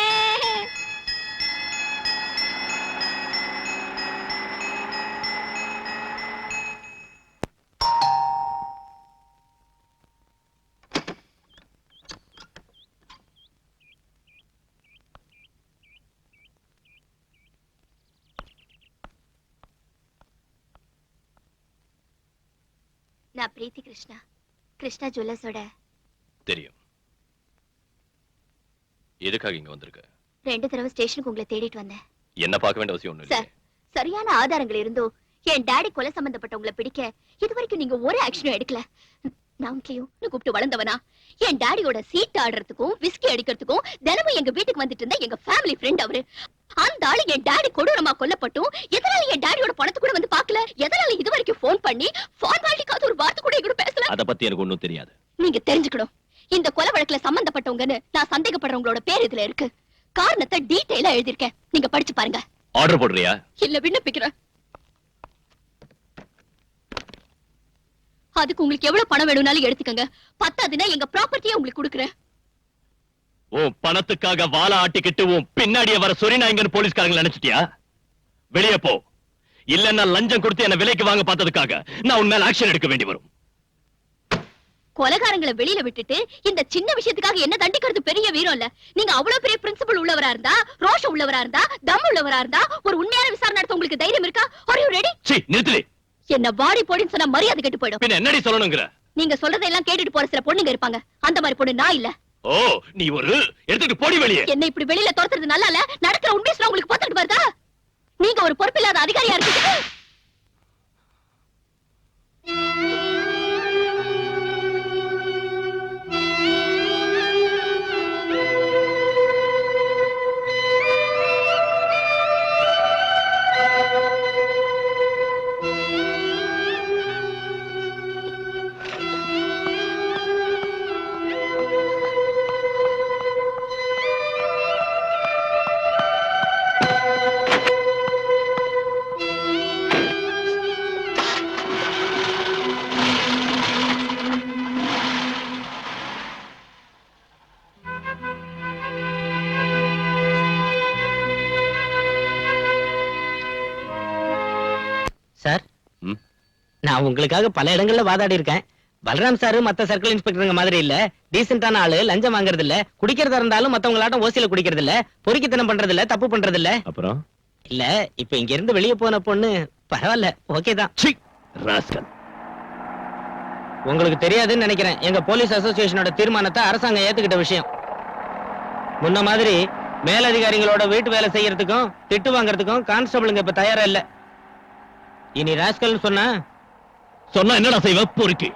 நான் பிரீத்தி கிருஷ்ணா. கிருஷ்ணா ஜுவல்லர்ஸோட. தெரியும். எதுக்காக இங்க வந்திருக்க? 2 தடவை ஸ்டேஷனுக்கு உங்களை தேடிட்டு வந்தேன். என்ன பார்க்க வேண்டிய அவசியம் ஒண்ணும் இல்ல. சார், சரியான ஆதாரங்கள் இருந்தோ என் டாடி கொலை சம்பந்தப்பட்டவங்களை பிடிக்க இதுவரைக்கும் நீங்க ஒரு ஆக்ஷனும் எடுக்கல. நான் கூப்பிட்டு வளர்ந்தவனா? என் டாடியோட சீட் ஆடுறதுக்கும் விஸ்கி அடிக்கிறதுக்கும் தினமும் எங்க வீட்டுக்கு வந்துட்டு இருந்த எங்க ஃபேமிலி ஃப்ரெண்ட் அவரு. அந்த ஆளு என் டாடி கொடூரமா கொல்லப்பட்டும் எதனால என் டாடியோட பணத்தை கூட வந்து பாக்கல? எதனால இது வரைக்கும் போன் பண்ணி ஃபார்மாலிட்டிக்காக ஒரு வார்த்தை கூட எங்கூட பேசல? அத பத்தி எனக்கு ஒண்ணும் தெரியாது. நீங்க தெரிஞ்சுக்கணும். இந்த கொலை வழக்குல சம்பந்தப்பட்டவங்கன்னு நான் சந்தேகப்படுறவங்களோட பேர் இதுல இருக்கு. காரணத்தை டீடைலா எழுதிருக்கேன். நீங்க படிச்சு பாருங்க. ஆர்டர் போடுறியா? இல்ல, விண்ணப்பிக்கிறேன். அதுக்கு உங்களுக்கு எவ்வளவு பணம் வேணும்னாலும் எடுத்துக்கங்க. பத்தாதுன்னா எங்க ப்ராப்பர்ட்டியை உங்களுக்கு கொடுக்குறேன். உன் பணத்துக்காக வாழ ஆட்டிக்கிட்டு உன் பின்னாடியே வர சொரிநாயங்கன்னு போலீஸ்காரங்க நினைச்சிட்டியா? வெளியே போ. இல்லன்னா லஞ்சம் கொடுத்து என்ன விலைக்கு வாங்க பார்த்ததுக்காக நான் உன் மேல ஆக்ஷன் எடுக்க வேண்டி வரும். கொலைகாரங்களை வெளியில விட்டுட்டு இந்த சின்ன விஷயத்துக்காக என்ன தண்டிக்கிறது பெரிய வீரம் இல்ல. நீங்க அவ்வளவு பெரிய பிரின்சிபல் உள்ளவரா இருந்தா, ரோஷம் உள்ளவரா இருந்தா, தம் உள்ளவரா இருந்தா ஒரு உண்மையான விசாரணை நடத்த உங்களுக்கு தைரியம் இருக்கா? Are you ready? சீ, நிறுத்துடி. என்ன வாடி போடின்னு சொன்னா மரியாதை கெட்டு போயிடும். பின்ன என்னடி சொல்லணும்ங்கற? நீங்க சொல்றதெல்லாம் கேட்டுட்டு போற சில பொண்ணுங்க இருப்பாங்க. அந்த மாதிரி பொண்ணு நான் இல்ல. ஓ நீ ஒரு எடுத்துட்டு போடி வெளியே. என்ன இப்படி வெளியில துரத்துறது நல்லா இல்ல. நடக்கிற உண்மை சொல்ல உங்களுக்கு பார்த்துட்டு வருதா? நீங்க ஒரு பொறுப்பில்லாத அதிகாரியா இருக்கீங்க. சார் ம். நான் உங்களுக்காக பல இடங்கள்ல வாதாடி இருக்கேன். பலராம் சார் மத்த சர்க்கிள் இன்ஸ்பெக்டருங்க மாதிரி இல்ல, டீசென்டான ஆளு, லஞ்சம் வாங்குறது இல்ல, குடிக்கிறதா இருந்தாலும் மத்தவங்களாட்டம் ஓசியில குடிக்கிறது இல்ல, பொறுக்கித்தனம் பண்றது இல்ல, தப்பு பண்றது இல்ல. அப்புறம் இல்ல இப்ப இங்க இருந்து வெளிய போன பொண்ணு பரவாயில்ல, ஓகே தான். சீ, ராஸ்கல். உங்களுக்கு தெரியாதுன்னு நினைக்கிறேன், எங்க போலீஸ் அசோசியேஷனோட தீர்மானத்தை அரசாங்கம் ஏத்துக்கிட்ட விஷயம். முன்ன மாதிரி மேலதிகாரிகளோட வீட்டு வேலை செய்யறதுக்கும் திட்டு வாங்குறதுக்கும் கான்ஸ்டபிளுங்க இப்ப தயாரா இல்ல. இனி ராஸ்கல் சொன்னா என்னடா செய்வ? பொறுக்கி.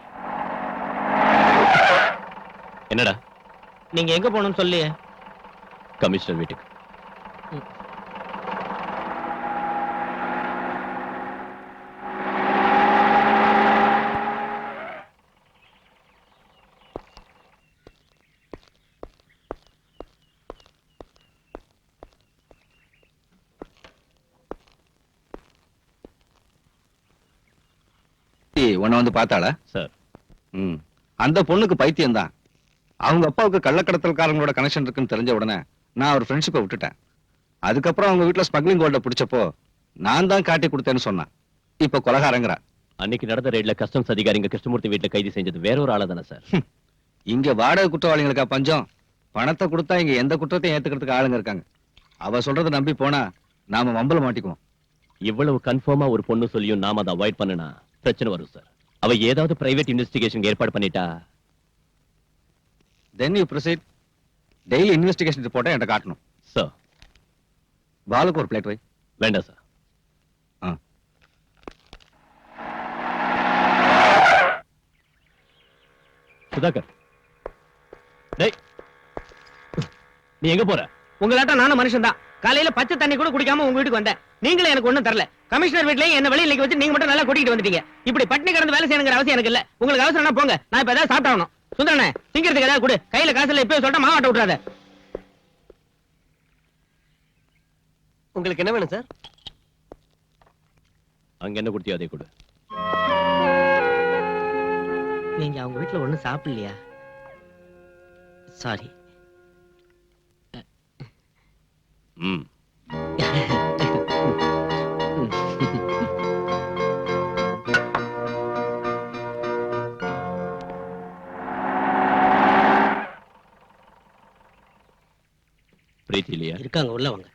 என்னடா? நீங்க எங்க போகணும்னு சொல்லி. கமிஷனர் வீட்டுக்கு. உன்னை வந்து பார்த்தாளா? சார், அந்த பொண்ணுக்கு பைத்தியம் தான். அவங்க அப்பாவுக்கு கள்ளக்கடத்தல்காரங்களோட கனெக்ஷன் இருக்குன்னு தெரிஞ்ச உடனே நான் ஒரு ஃப்ரெண்ட்ஷிப்பை விட்டுட்டேன். அதுக்கப்புறம் அவங்க வீட்டுல ஸ்மக்லிங் கோல்ட பிடிச்சப்போ நான் தான் காட்டி கொடுத்தேன்னு சொன்னான். இப்ப கொலகாரங்கிறா. அன்னைக்கு நடந்த ரெய்ட்ல கஸ்டம்ஸ் அதிகாரிங்க கிருஷ்ணமூர்த்தி வீட்டுல கைது செஞ்சது வேற ஒரு ஆளா தானே சார்? இங்க வாடகை குற்றவாளிகளுக்கா பஞ்சம்? பணத்தை கொடுத்தா இங்க எந்த குற்றத்தையும் ஏத்துக்கிறதுக்கு ஆளுங்க இருக்காங்க. அவ சொல்றதை நம்பி போனா நாம வம்பல மாட்டிக்குவோம். இவ்வளவு கன்ஃபார்மா ஒரு பொண்ணு சொல்லியும் நாம அதை அவாய்ட் பண்ணனா பிரச்சனை வரும் சார். அவ ஏதாவது பிரைவேட் இன்வெஸ்டிகேஷன் ஏற்பாடு பண்ணிட்டா then you proceed. Daily investigation ரிப்போர்ட்டை என்கிட்ட காட்டணும். சார். பாலுக்கு ஒரு பிளேட் வை. வேண்டாம் சார். சுதாகர், டேய், நீ எங்க போற? உங்களாட்டம் நானும் மனுஷன் தான். காலையில பச்சை தண்ணி கூட குடிக்காம உங்க வீட்டுக்கு வந்தேன். நீங்களே எனக்கு ஒண்ணும் தரல. கமிஷனர் வீட்லயே என்ன வெளியில வச்சு நீங்க மட்டும் நல்லா கூட்டிட்டு வந்துட்டீங்க. இப்படி பட்டினி கிடந்து வேலை செய்யணுங்கிற அவசியம் எனக்கு இல்ல. உங்களுக்கு அவசரம்னா போங்க, நான் இப்ப ஏதாவது சாப்பிட்டாகணும். சுந்தரனே, திங்கிறதுக்கு ஏதாவது கொடு. கையில காசு இல்ல, இப்பவே சொல்லிட்டா மாவாட்ட விட்டுறாத. உங்களுக்கு என்ன வேணும் சார்? அங்க என்ன கொடுத்தியோ அதே கொடு. நீங்க அவங்க வீட்டுல ஒண்ணும் சாப்பிடலையா? சாரி. ம். பிரீத்தி இல்லையா? இருக்காங்க, உள்ள வாங்க.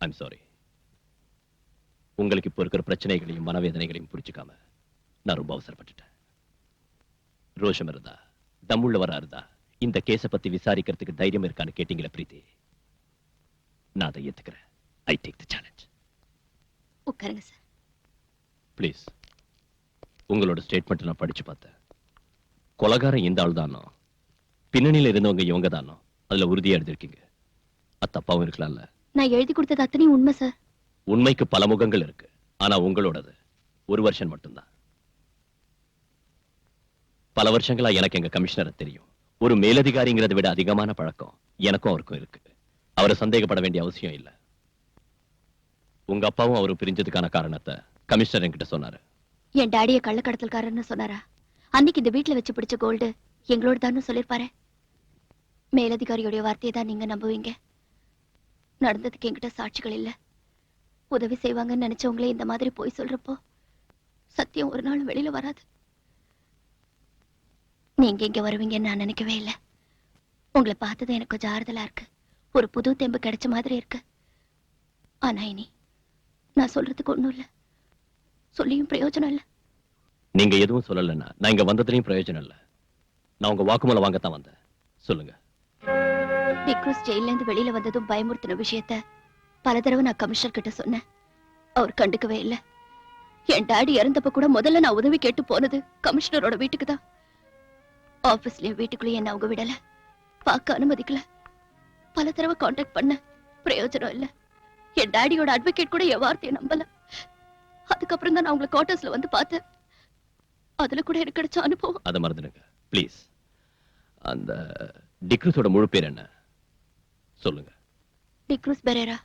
I'm sorry. உங்களுக்கு இப்போ இருக்கிற பிரச்சனைகளையும் மனவேதனைகளையும் புரிஞ்சுக்காம நான் ரொம்ப அவசரப்பட்டுட்டேன். ரோஷம் இருந்தா, தம்முள்ளவரா இருந்தா இந்த கேஸ பத்தி விசாரிக்கிறதுக்கு தைரியம் இருக்கான்னு கேட்டீங்களா பிரீத்தி? நான் அதை ஏத்துக்கிறேன். I take the challenge. உட்காருங்க சார். ப்ளீஸ். உங்களோட ஸ்டேட்மெண்ட் நான் படிச்சு பார்த்தேன். கொலகாரம் இந்த ஆள் தானோ, பின்னணியில இருந்தவங்க இவங்க தானோ, அதுல உறுதியா எழுதிருக்கீங்க. அது தப்பாவும் இருக்கலாம்ல? நான் எழுதி கொடுத்தது அத்தனையும் உண்மை சார். உண்மைக்கு பல முகங்கள் இருக்கு. ஆனா உங்களோடது ஒரு வருஷம் மட்டும்தான். பல வருஷங்களா எனக்கு எங்க கமிஷனரை தெரியும். ஒரு மேலதிகாரிங்கிறதை விட அதிகமான பழக்கம் எனக்கும் அவருக்கும் இருக்கு. அவரை சந்தேகப்பட வேண்டிய அவசியம் இல்ல. உங்க அப்பாவும் அவரு பிரிஞ்சதுக்கான காரணத்தை கமிஷனர் என்கிட்ட சொன்னாரு. என் டாடிய கள்ளக்கடத்தல்காரன்னு சொன்னாரா? அன்னைக்கு இந்த வீட்டுல வச்சு பிடிச்ச கோல்டு எங்களோட தான் சொல்லிருப்பாரு. மேலதிகாரியோடைய வார்த்தையை தான் நீங்க நம்புவீங்க. நடந்ததுக்கு என்கிட்ட சாட்சிகள் இல்ல. உதவி செய்வாங்கன்னு நினைச்சவங்களே இந்த மாதிரி போய் சொல்றப்போ சத்தியம் ஒரு நாள் வெளியில வராது. நீங்க இங்க வருவீங்கன்னு நான் நினைக்கவே இல்லை. உங்களை பார்த்தது எனக்கு கொஞ்சம் ஆறுதலா இருக்கு. ஒரு புது தெம்பு கிடைச்ச மாதிரி இருக்கு. ஆனா இனி நான் சொல்றதுக்கு ஒண்ணும் இல்ல, சொல்லியும் பிரயோஜனம் இல்ல. நீங்க எதுவும் சொல்லலன்னா நான் இங்க வந்ததுலயும் பிரயோஜனம் இல்ல. நான் உங்க வாக்குமூலம் வாங்கத்தான் வந்தேன். சொல்லுங்க. டிக்ரூஸ் ஜெயில இருந்து வெளியில வந்ததும் பயமுறுத்தின விஷயத்த பல தடவை நான் கமிஷனர் கிட்ட சொன்னேன். அவர் கண்டுக்கவே இல்ல. என் டாடி இறந்தப்ப கூட முதல்ல நான் உதவி கேட்டு போனது கமிஷனரோட வீட்டுக்கு தான். ஆபீஸ்லயும் வீட்டுக்குள்ளேயும் என்ன அவங்க விடல, பார்க்க அனுமதிக்கல. பல தடவை கான்டாக்ட் பண்ண, பிரயோஜனம் இல்ல. என் டாடியோட அட்வொகேட் கூட என் வார்த்தையை நம்பல. அதுக்கப்புறம் தான் நான் உங்களை குவார்டர்ஸ்ல வந்து பார்த்தேன். அதுல கூட எனக்கு கிடைச்ச அனுபவம். அதை மறந்துடுங்க ப்ளீஸ். அந்த டிக்ரூஸோட முழு பேர் என்ன சொல்லுங்க. டிக்ரூஸ் பெரேரா.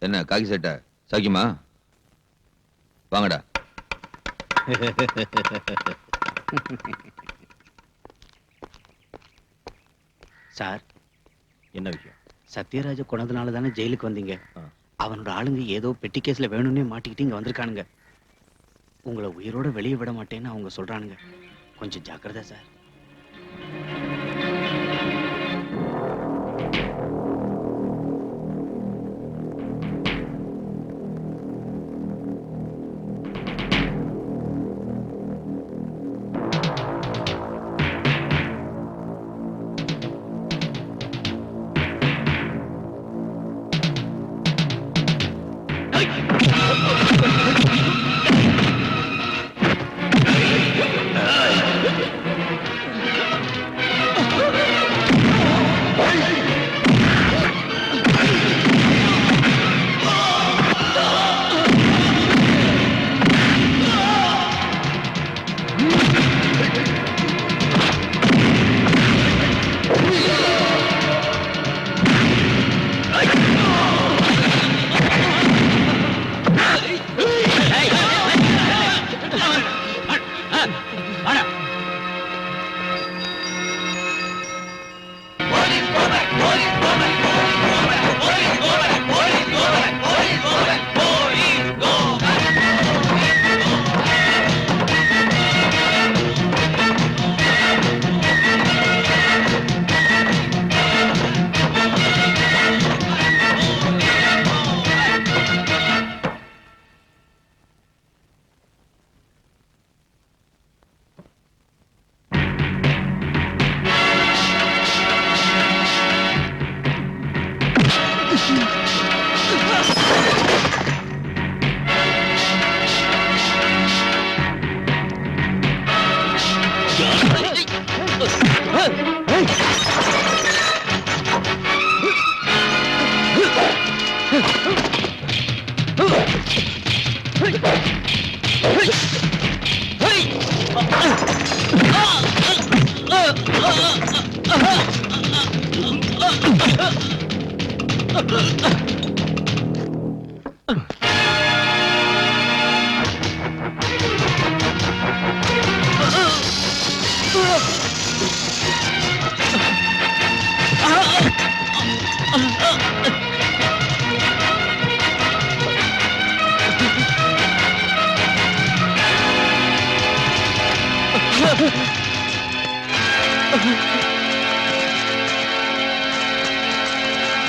என்ன காக்கி சட்டை சாக்கியமா? வாங்கடா. சார், என்ன விஷயம்? சத்யராஜ கொண்டதுனால தானே ஜெயிலுக்கு வந்தீங்க. அவனோட ஆளுங்க ஏதோ பெட்டி கேஸ்ல வேணும்னே மாட்டிக்கிட்டு இங்க வந்திருக்கானுங்க. உங்களை உயிரோட வெளியே விட மாட்டேன்னு அவங்க சொல்றானுங்க. கொஞ்சம் ஜாக்கிரதை சார்.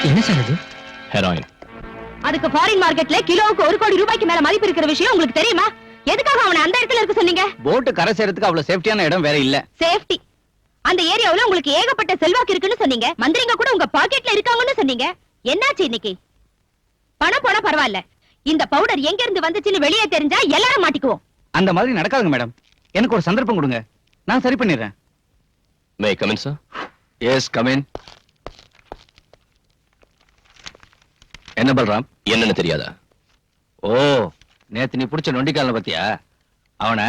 என்ன சார் இது? ஹெராயின். அதுக்கு ஃபாரின் மார்க்கெட்ல கிலோவுக்கு 1 கோடி ரூபாய்க்கு மேல மதிப்பு இருக்கிற விஷயம் உங்களுக்கு தெரியுமா? எதுக்காக அவனை அந்த இடத்துல இருக்க சொன்னீங்க? போட்டு கரை சேரத்துக்கு அவ்வளவு சேஃப்டியான இடம் வேற இல்ல. சேஃப்டி அந்த ஏரியாவுல உங்களுக்கு ஏகப்பட்ட செல்வாக்கு இருக்குன்னு சொன்னீங்க. மந்திரிங்க கூட உங்க பாக்கெட்ல இருக்காங்கன்னு சொன்னீங்க. என்னாச்சு இன்னைக்கு? பணம் போனா பரவாயில்ல, இந்த பவுடர் எங்க இருந்து வந்துச்சுன்னு வெளியே தெரிஞ்சா எல்லாரும் மாட்டிக்குவோம். அந்த மாதிரி நடக்காதுங்க மேடம். எனக்கு ஒரு சந்தர்ப்பம் கொடுங்க, நான் சரி பண்ணிடுறேன். May come in sir? Yes come in. என்ன பல்ராம்? என்னன்னு தெரியாதா? ஓ, நேத்து நீ புடிச்ச நொண்டிக்கால பத்தியா? அவனை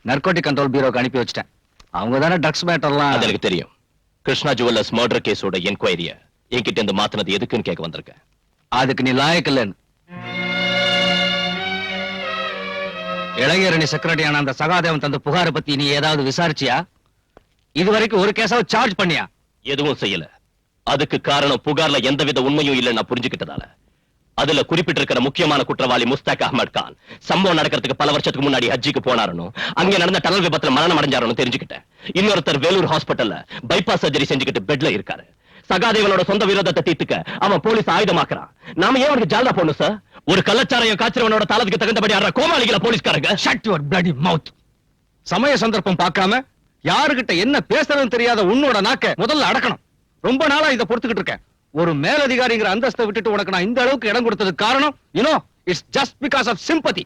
நர்கோட்டிக் கண்ட்ரோல் பியூரோக்கு அனுப்பி வச்சிட்டேன். அவங்க தானே ட்ரக்ஸ் மேட்டர்லாம். அது எனக்கு தெரியும். கிருஷ்ணா ஜுவல்லர்ஸ் மர்டர் கேஸோட என்கொயரிய என்கிட்ட இருந்து மாத்தினது எதுக்குன்னு கேட்க வந்திருக்கேன். அதுக்கு நீ லாயக்கு இல்லைன்னு. இளைஞரணி செக்ரட்டரியான அந்த சகாதேவன் தந்த புகாரை பத்தி நீ ஏதாவது விசாரிச்சியா? இதுவரைக்கும் ஒரு கேஸாவது சார்ஜ் பண்ணியா? எதுவும் செய்யல. அதுக்கு காரணம் புகார்ல எந்தவித உண்மையும் இல்லைன்னு நான் புரிஞ்சுக்கிட்டதால. அதுல குறிப்பிட்டிருக்கிற முக்கியமான குற்றவாளி முஸ்தாக் அஹ்மத் கான் சம்பவம் நடக்கிறதுக்கு பல வருஷத்துக்கு முன்னாடி ஹஜ்ஜிக்கு போனாருன்னு, அங்க நடந்த டனல் விபத்துல மரணம் அடைஞ்சாருன்னு தெரிஞ்சுக்கிட்டேன். இன்னொருத்தர் வேலூர் ஹாஸ்பிட்டல்ல பைபாஸ் சர்ஜரி செஞ்சுக்கிட்டு பெட்ல இருக்காரு. சகாதேவனோட சொந்த விரோதத்தை தீர்த்துக்க அவன் போலீஸ் ஆயுதமாக்குறான். நாம ஏன் அவனுக்கு ஜால்ரா போடணும் சார்? ஒரு கள்ளச்சாராயம் காய்ச்சறவனோட தாளத்துக்கு தகுந்தபடி ஆடுற கோமாளிகள போலீஸ்காரங்க. ஷட் யுவர் பிளடி மவுத். சமய சந்தர்ப்பம் பார்க்காம யாருகிட்ட என்ன பேசுறதுன்னு தெரியாத உன்னோட நாக்க முதல்ல அடக்கணும். ரொம்ப நாளா இத பொறுத்துக்கிட்டு இருக்கேன். ஒரு மேலதிகாரிங்கிற அந்தஸ்தை விட்டுட்டு உனக்கு நான் இந்த அளவுக்கு இடம் கொடுத்ததுக்கு காரணம் it's just because of sympathy.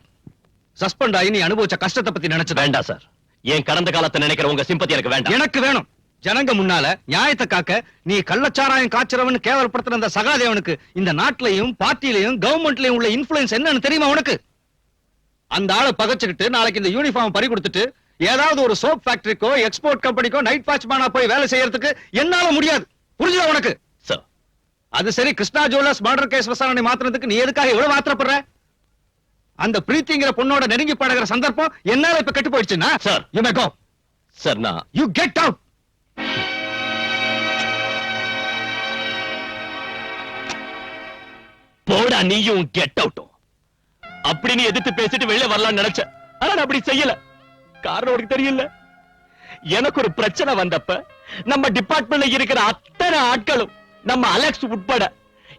Suspend ஆகி நீ அனுபவிச்ச கஷ்டத்தை பத்தி நினைச்சு வேண்டாம் சார். ஏன் கடந்த காலத்தை நினைக்கிற உங்க சிம்பத்தி எனக்கு வேண்டாம். எனக்கு வேணும். ஜனங்க முன்னால நியாயத்தை காக்க நீ கள்ளச்சாராயம் காய்ச்சறவன் கேவலப்படுத்துற அந்த சகாதேவனுக்கு இந்த நாட்டிலையும் பார்ட்டிலையும் கவர்மெண்ட்லயும் உள்ள இன்ஃப்ளூயன்ஸ் என்னன்னு தெரியுமா உனக்கு? அந்த ஆளை பகச்சுக்கிட்டு நாளைக்கு இந்த யூனிஃபார்ம் பறி கொடுத்துட்டு ஏதாவது ஒரு சோப் ஃபேக்டரிக்கோ எக்ஸ்போர்ட் கம்பெனிக்கோ நைட் வாட்ச்மேனா போய் வேலை செய்யறதுக்கு என்னால முடியாது. புரிஞ்சுதா உனக்கு? சார், அது சரி, கிருஷ்ணா ஜுவல்லர்ஸ் மர்டர் கேஸ் விசாரணை மாத்துறதுக்கு நீ எதுக்காக இவ்வளவு ஆத்திரப்படுற? அந்த பிரீத்திங்கிற பொண்ணோட நெருங்கி பழகுற சந்தர்ப்பம் என்னால இப்ப கெட்டு போயிடுச்சுன்னா sir, you may go. Sir, நான் யூ கெட் அவுட். போடா நீயும் கெட் அவுட்டும். அப்படி நீ எதிர்த்து பேசிட்டு வெளியே வரலாம்னு நினைச்ச. ஆனா நான் அப்படி செய்யல. காரணம் உனக்கு தெரியல. எனக்கு ஒரு பிரச்சனை வந்தப்ப நம்ம டிபார்ட்மெண்ட்ல இருக்கிற அத்தனை ஆட்களும் நம்ம அலெக்ஸ் உட்பட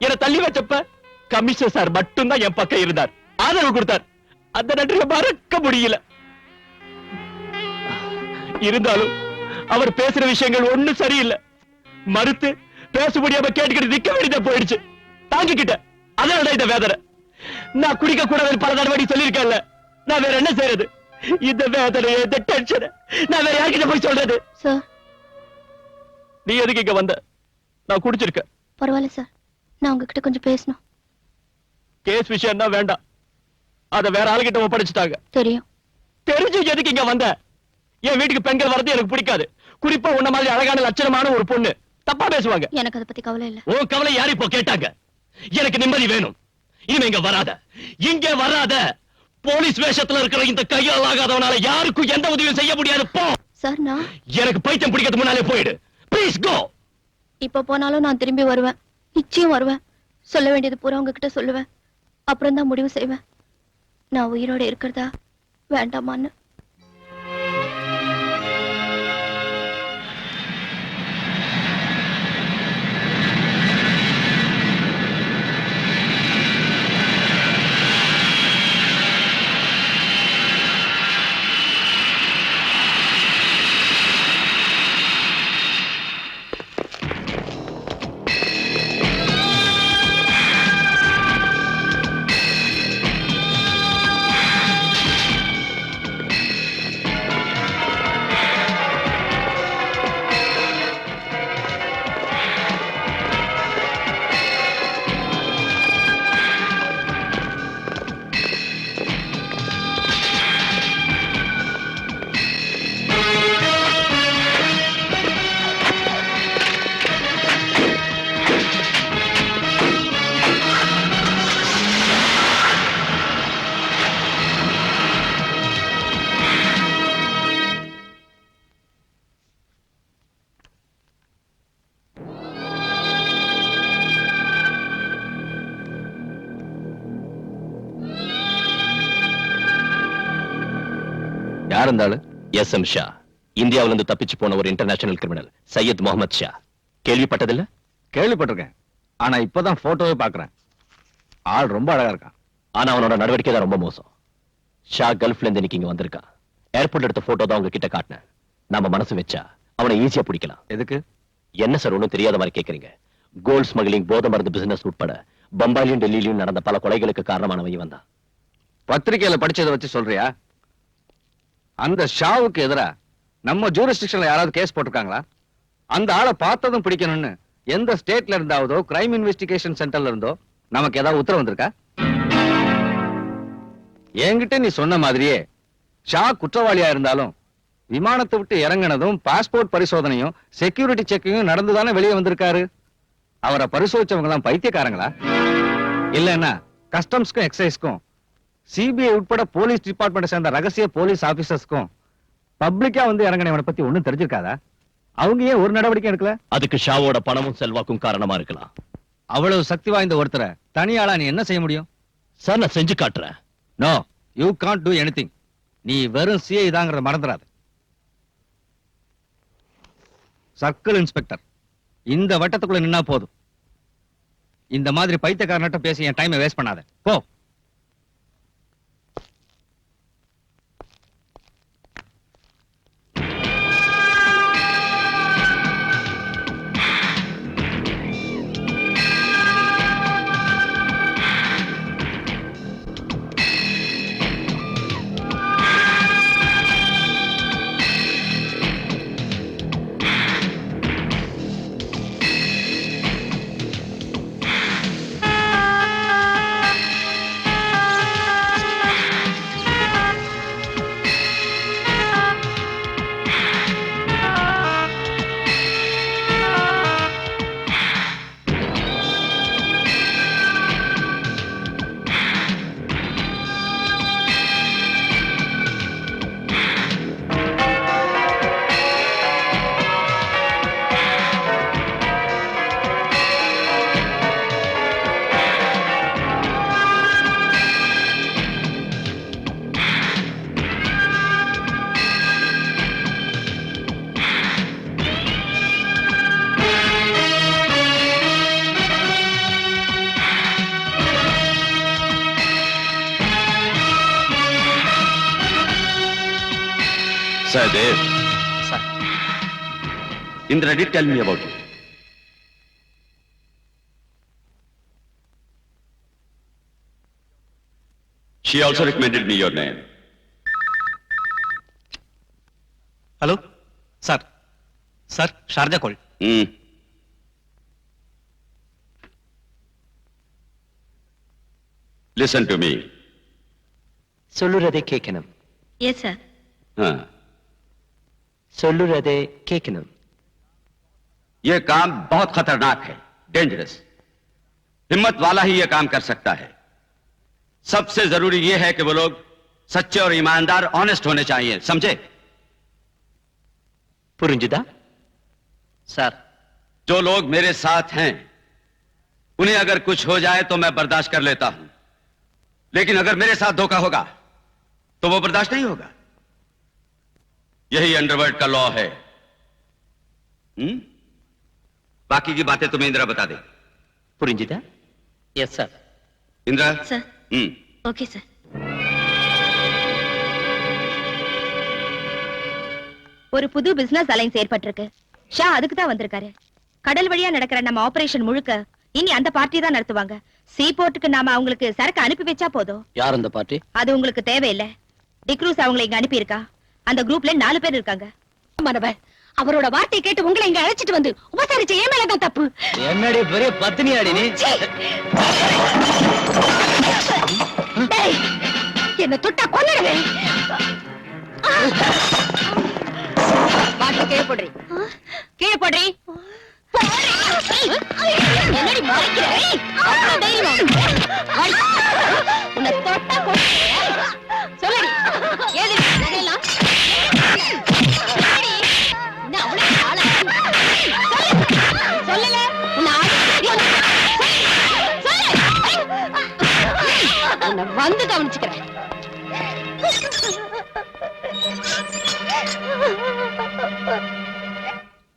என்ன தள்ளி வச்சப்ப கமிஷனர் சார் மட்டும்தான் என் பக்கம் இருந்தார், ஆதரவு கொடுத்தார். அந்த நன்றியை மறக்க முடியல. இருந்தாலும் அவர் பேசுற விஷயங்கள் ஒண்ணும் சரியில்லை. மறுத்து பேச முடியாம கேட்டுக்கிட்டு நிக்க வேண்டியதா போயிடுச்சு. தாங்கிக்கிட்ட அதனால இந்த வேதனை. நான் குடிக்க கூடாதுன்னு பல தடவை சொல்லியிருக்கேன்ல. நான் வேற என்ன செய்யறது? இந்த வேதனை, இந்த டென்ஷன் நான் வேற யார்கிட்ட போய் சொல்றது? சார், நீ எதுக்கு இங்க வந்த? நான் குடிச்சிருக்கேன். பரவாயில்ல சார், நான் உங்ககிட்ட கொஞ்சம் பேசணும். கேஸ் விஷயம் தான் வேண்டாம். அத வேற ஆளுகிட்ட ஒப்படைச்சிட்டாங்க. தெரியும். தெரிஞ்சு எதுக்கு இங்க வந்த? என் வீட்டுக்கு பெண்கள் வரது எனக்கு பிடிக்காது. குறிப்பா உன்ன மாதிரி அழகான லட்சணமான ஒரு பொண்ணு தப்பா பேசுவாங்க. எனக்கு அதை பத்தி கவலை இல்ல. உன் கவலை யாரு இப்போ கேட்டாங்க? எனக்கு நிம்மதி வேணும். இனிமே இங்க வராத, இங்க வராத. போலீஸ் வேஷத்துல இருக்கிற இந்த கையால் ஆகாதவனால யாருக்கும் எந்த உதவியும் செய்ய முடியாது. போ. சார், நான் எனக்கு பைத்தியம் பிடிக்கிறது முன்னாலே போயிடு. Please go. இப்ப போனாலும் நான் திரும்பி வருவேன். நிச்சயம் வருவேன். சொல்ல வேண்டியது பூரா உங்ககிட்ட சொல்லுவேன். அப்புறம் தான் முடிவு செய்வேன் நான் உயிரோட இருக்கிறதா வேண்டாமான்னு. யார் இருந்தாலும் எஸ்.எம். ஷா, இந்தியாவில இருந்து தப்பிச்சு போன ஒரு இன்டர்நேஷனல் கிரிமினல். சையத் முகமது ஷா, கேள்விப்பட்டதில்ல? கேள்விப்பட்டிருக்கேன். ஆனா இப்பதான் போட்டோவே பாக்குறேன். ஆள் ரொம்ப அழகா இருக்கான். ஆனா அவனோட நடவடிக்கை தான் ரொம்ப மோசம். ஷா கல்ஃப்ல இருந்து இன்னைக்கு இங்க வந்திருக்கான். ஏர்போர்ட் எடுத்த போட்டோ தான் உங்ககிட்ட காட்டினேன். நாம மனசு வச்சா அவனை ஈஸியா பிடிக்கலாம். எதுக்கு? என்ன சார் ஒண்ணும் தெரியாத மாதிரி கேக்குறீங்க? கோல்ட் ஸ்மக்லிங், போதை மருந்து பிசினஸ் உட்பட பம்பாயிலும் டெல்லியிலும் நடந்த பல கொலைகளுக்கு காரணமானவன் இவன் தான். பத்திரிகையில படிச்சதை வச்சு சொல்றியா? அந்த ஷாவுக்கு எதிரா நம்ம ஜூரிஸ்டிக்ஷன்ல யாராவது கேஸ் போட்டிருக்காங்களா? அந்த ஆளை பார்த்ததும் பிடிக்கணும்னு எந்த ஸ்டேட்ல இருந்தாவதோ கிரைம் இன்வெஸ்டிகேஷன் சென்டர்ல இருந்தோ நமக்கு ஏதாவது உத்தரவு வந்திருக்கா? என்கிட்ட நீ சொன்ன மாதிரியே ஷா குற்றவாளியா இருந்தாலும் விமானத்தை விட்டு இறங்கினதும் பாஸ்போர்ட் பரிசோதனையும் செக்யூரிட்டி செக்கிங்கும் நடந்துதானே வெளியே வந்திருக்காரு. அவரை பரிசோதிச்சவங்க எல்லாம் பைத்தியக்காரங்களா? இல்லன்னா கஸ்டம்ஸ்க்கும் எக்ஸைஸ்க்கும் சிபிஐ உட்பட போலீஸ் டிபார்ட்மெண்ட் சேர்ந்த ரகசிய போலீஸ் ஆபீசர்ஸ்க்கும் பப்ளிக்கா வந்து இறங்கினவனை பத்தி ஒண்ணும் தெரிஞ்சிருக்காதா? அவங்க ஏன் ஒரு நடவடிக்கை எடுக்கல? அதுக்கு ஷாவோட பணமும் செல்வாக்கும் காரணமா இருக்கலாம். அவ்வளவு சக்தி வாய்ந்த ஒருத்தரை தனியாளா நீ என்ன செய்ய முடியும்? சார் நான் செஞ்சு காட்டுறேன். No, you can't do anything. நீ வெறும் சிஐ தாங்கறத மறந்துடாத. சர்க்கிள் இன்ஸ்பெக்டர் இந்த வட்டத்துக்குள்ள நின்னா போதும். இந்த மாதிரி பைத்தியக்காரன்ட்ட பேசி என் டைமை வேஸ்ட் பண்ணாத. போ. Sahadev. Sir. Indra did tell me about you. She also recommended me your name. Hello sir. Sir Sharjah call. Listen to me. சொல்லுறதை கேட்கணும். Yes sir. हाँ. சொல்லுறதை கேட்கணும். ये काम बहुत खतरनाक है, डेंजरस. हिम्मत वाला ही ये काम कर सकता है. सबसे जरूरी ये है कि वो लोग सच्चे और ईमानदार, ऑनेस्ट होने चाहिए, समझे? புரிஞ்சுதா? சார் जो लोग मेरे साथ हैं, उन्हें अगर कुछ हो जाए तो मैं बर्दाश्त कर लेता हूं, लेकिन अगर मेरे साथ धोखा होगा तो वो बर्दाश्त नहीं होगा. यही अंडरवर्ल्ड का लॉ है. बाकी की बातें तुम्हें इंदिरा बता दे. புரிஞ்சுதா? Yes sir. Indira. Sir. Okay sir. ஒரு புது பிசினஸ் அலைன்ஸ் ஏற்பட்டிருக்கு. ஷா அதுக்கு தான் வந்திருக்காரு. கடல் வழியா நடக்கிற நம்ம ஆபரேஷன் முழுக்க இனி அந்த பார்ட்டி தான் நடத்துவாங்க. சீபோர்ட்டுக்கு நாம அவங்களுக்கு சரக்கு அனுப்பி வச்சா போதும். யார் அந்த பார்ட்டி? அது உங்களுக்கு தேவையில்லை. டிக்ரூஸ் அவங்களை இங்க அனுப்பி இருக்கா. அந்த குரூப்ல 4 பேர் இருக்காங்க. அவரோட வார்த்தை கேட்டு உங்களை இங்க அழைச்சிட்டு வந்து உபசரிச்ச ஏன் மேலதான் தப்பு. என்னடி பெரிய பத்தினியாடி நீ? என்ன தொட்டா கொன்னுடுவேன். கீழே போடுறி. கீழே போடுறி. என்னடி மறைக்கிற? உன்னை தொட்டா கொன்னுடுவேன். சொல்லடி. ஏது நகையெல்லாம்? சொல்லல. உன்னை வந்து கவனிச்சுக்கிறேன்.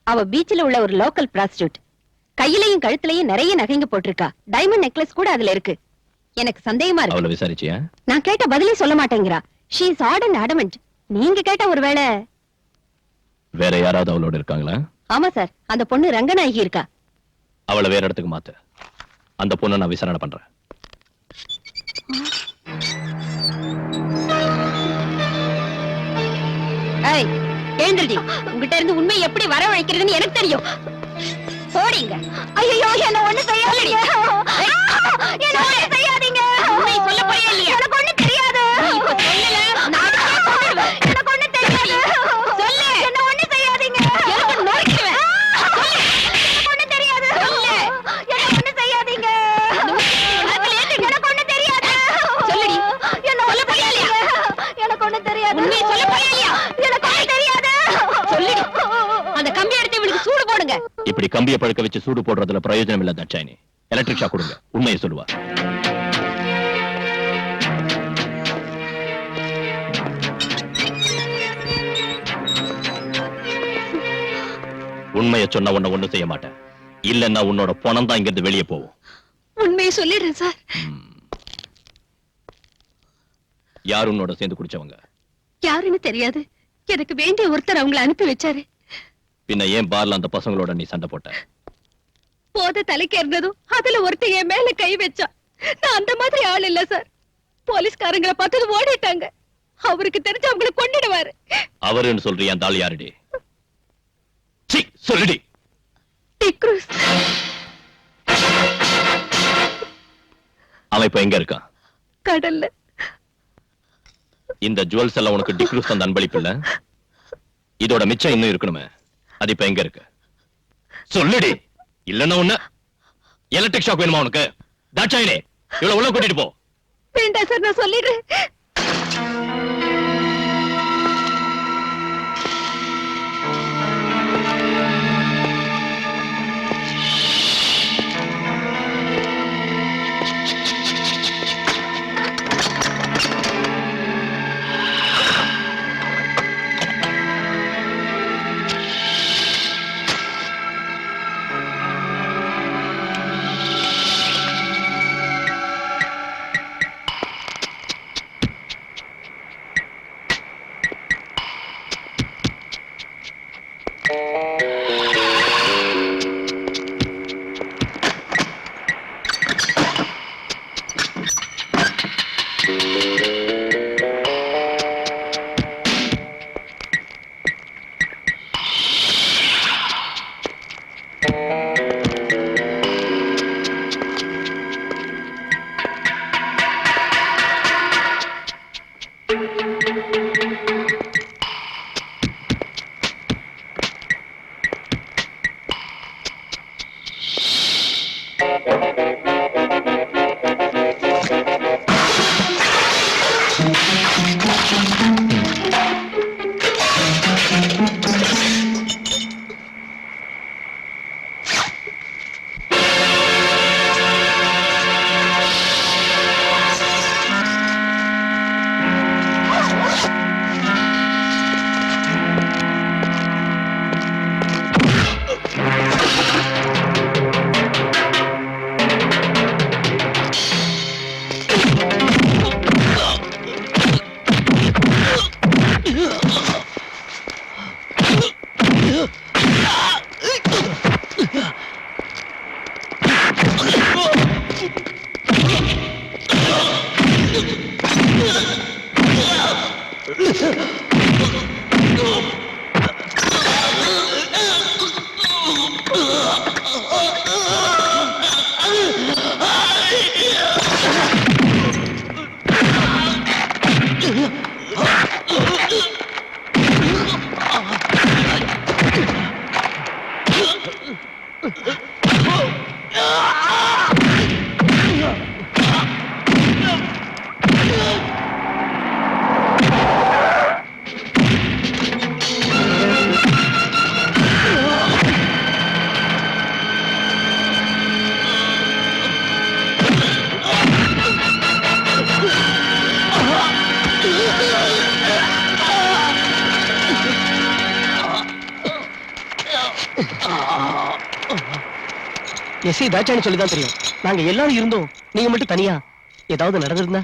அவ பீச்சில் உள்ள ஒரு லோக்கல் பிராஸ்டியூட். கையிலையும் கழுத்துலயும் நிறைய நகைங்க போட்டிருக்கா. டைமண்ட் நெக்லஸ் கூட அதுல இருக்கு. எனக்கு சந்தேகமா இருக்கு. அவளை விசாரிச்சியா? நான் கேட்ட பதிலே சொல்ல மாட்டேங்கிறா. She is odd and adamant. நீங்க கேட்ட ஒருவேளை வேற யாராவது அவளோட இருக்காங்களா? ஆமா சார், அந்த பொண்ணு ரங்கநாயகி இருக்கா. அவளை வேற இடத்துக்கு மாத்து. அந்த பொண்ணை நான் விசாரணை பண்றேன். ஏய், எழுந்திருடி. உங்ககிட்ட இருந்து உண்மை எப்படி வரவழைக்கிறதுன்னு எனக்கு தெரியும். போடிங்க. ஐயோ, என்ன ஒண்ணு செய்யாதீங்க. என்ன ஒண்ணு செய்யாதீங்க. உண்மை சொல்ல போறியா இல்லையா? எனக்கு ஒண்ணு தெரியாது. இப்ப சொல்லல, நானே சொல்லுவேன். எனக்கு ஒண்ணு தெரியாது. சொல்லு. என்ன ஒண்ணு செய்யாதீங்க. எனக்கு நொறுக்குவேன். சொல்லு. எனக்கு ஒண்ணு தெரியாது. சொல்லு. என்ன ஒண்ணு செய்யாதீங்க. எனக்கு ஒண்ணு தெரியாது. சொல்லுடி. என்ன சொல்ல போறியா இல்லையா? எனக்கு ஒண்ணு தெரியாது. உண்மை சொல்ல போறியா இல்லையா? எனக்கு ஒண்ணு தெரியாது. சொல்லுடி. அந்த கம்பி எடுத்து இவளுக்கு சூடு போடுங்க. இப்படி கம்பியை பழுக்க வச்சு சூடு போடுறதுல பிரயோஜனம் இல்ல தட்சாயினி. எலக்ட்ரிக் ஷாக் கொடுங்க. உண்மையை சொல்லுவா. உண்மையை சொன்ன உன்னை ஒண்ணும் செய்ய மாட்டேன். இல்லன்னா உன்னோட பணம் தான் இங்கிருந்து வெளியே போகும். உண்மையை சொல்லிடுறேன் சார். யார் உன்னோட சேர்ந்து குடிச்சவங்க? யாருன்னு தெரியாது. எனக்கு வேண்டிய ஒருத்தர் அவங்களை அனுப்பி வச்சாரு. பின்ன ஏன் பார்ல அந்த பசங்களோட நீ சண்டை போட்ட? போத தலைக்கு இருந்ததும் அதுல ஒருத்தர் என் மேல கை வச்சா. நான் அந்த மாதிரி ஆள் இல்ல சார். போலீஸ்காரங்களை பார்த்தது ஓடிட்டாங்க. அவருக்கு தெரிஞ்சு அவங்களை கொண்டுடுவாரு. அவருன்னு சொல்றியா? அந்த ஆள் யாருடி? சொல்லுடி. டிக்ரூஸ். அவன் இப்ப எங்க இருக்கான்? கடல்ல. இந்த ஜுவல்ஸ் எல்லாம் உனக்கு டிக்ரூஸ் தந்த அன்பளிப்பு இல்ல? இதோட மிச்சம் இன்னும் இருக்கணுமே, அது இப்ப எங்க இருக்கு? சொல்லுடி. இல்லன்னா உன்ன எலக்ட்ரிக் ஷாக் வேணுமா உனக்கு? தாட்சாயினே, இவ்வளவு உள்ள கூட்டிட்டு போ. வேண்டாம் சார், நான் சொல்லிடுறேன். எஸ்ஐ தாட்சாயினி சொல்லிதான் தெரியும். நாங்க எல்லாரும் இருந்தோம், நீங்க மட்டும் தனியா. ஏதாவது நடந்திருந்தா?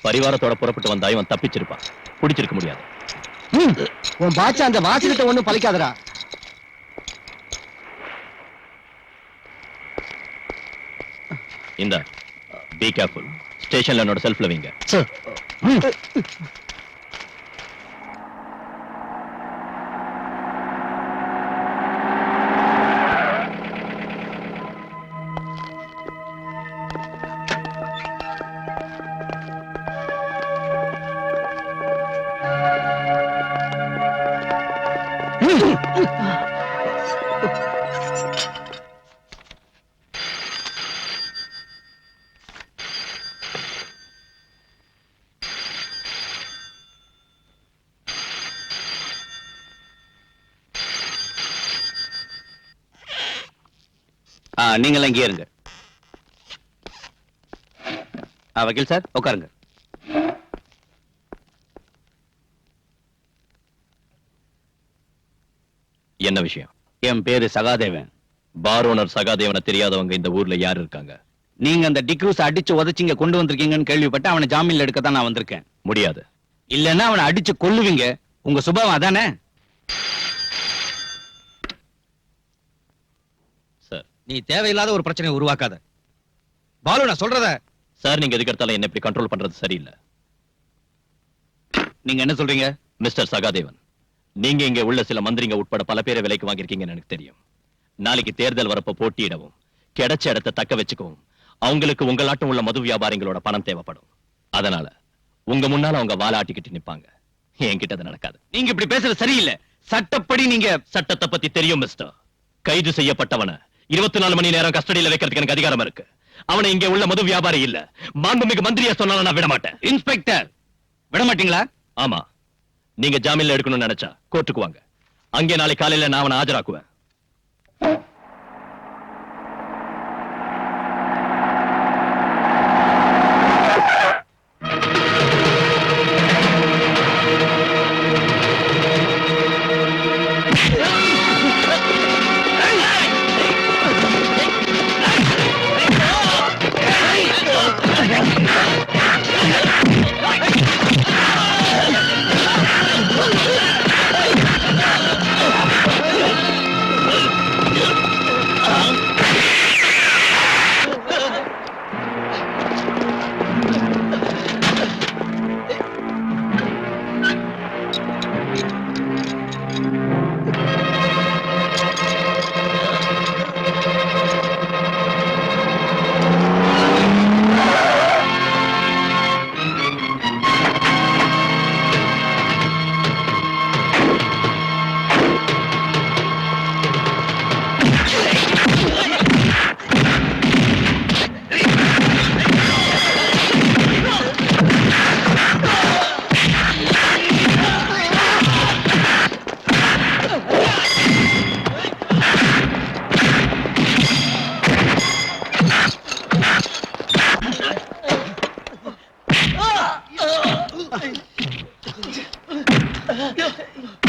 பரிவாரத்தோட புறப்பட்டு வந்தா இவன் தப்பிச்சிருப்பான். பிடிச்சிருக்க முடியாது. உன் பாச்சா அந்த வாசகத்தை ஒண்ணும் பழிக்காதடா. இந்த பி கேர்ஃபுல். ஸ்டேஷன்ல என்னோட செல்ஃப்ல வைங்க. சார். நீங்களாம் இங்கே இருங்க. வக்கீல் சார் உட்காருங்க. என்ன விஷயம்? என் பேரு சகாதேவன். பார் ஓனர் சகாதேவனை தெரியாதவங்க இந்த ஊர்ல யார் இருக்காங்க? நீங்க அந்த டிக்ரூஸ் அடிச்சு உதச்சிங்க கொண்டு வந்திருக்கீங்கன்னு கேள்விப்பட்டு அவனை ஜாமீன்ல எடுக்க தான் நான் வந்திருக்கேன். முடியாது. இல்லன்னா அவனை அடிச்சு கொல்லுவீங்க. உங்க சுபாவம் அதானே? சார். நீ தேவையில்லாத ஒரு பிரச்சனையை உருவாக்காத. பாலு, நான் சொல்றத. சார், நீங்க எதுக்கு எடுத்தாலும் என்ன இப்படி கண்ட்ரோல் பண்றது சரியில்லை. நீங்க என்ன சொல்றீங்க? மிஸ்டர் சகாதேவன், நீங்க இங்க உள்ள சில மந்திரிங்க உட்பட பல பேரை விலைக்கு வாங்கியிருக்கீங்கன்னு எனக்கு தெரியும். நாளைக்கு தேர்தல் வரப்ப போட்டியிடவும் கிடைச்ச இடத்தை தக்க வச்சுக்கவும் அவங்களுக்கு உங்களாட்டம் உள்ள மது வியாபாரிகளோட பணம் தேவைப்படும். அதனால உங்க முன்னால அவங்க வாலாட்டிக்கிட்டு நிப்பாங்க. என்கிட்ட அது நடக்காது. நீங்க இப்படி பேசுறது சரியில்லை. சட்டப்படி நீங்க சட்டத்தை பத்தி தெரியும் மிஸ்டர். கைது செய்யப்பட்டவனை 24 மணி நேரம் கஸ்டடியில வைக்கிறதுக்கு எனக்கு அதிகாரம் இருக்கு. அவனை இங்க உள்ள மது வியாபாரி இல்ல, மாண்புமிகு மந்திரியா சொன்னாலும் நான் விட மாட்டேன். இன்ஸ்பெக்டர் விட மாட்டீங்களா? ஆமா, நீங்க ஜாமீன்ல எடுக்கணும்னு நினைச்சா கோர்ட்டுக்கு வாங்க. அங்கே நாளை காலையில நான் அவனை ஆஜராக்குவேன்.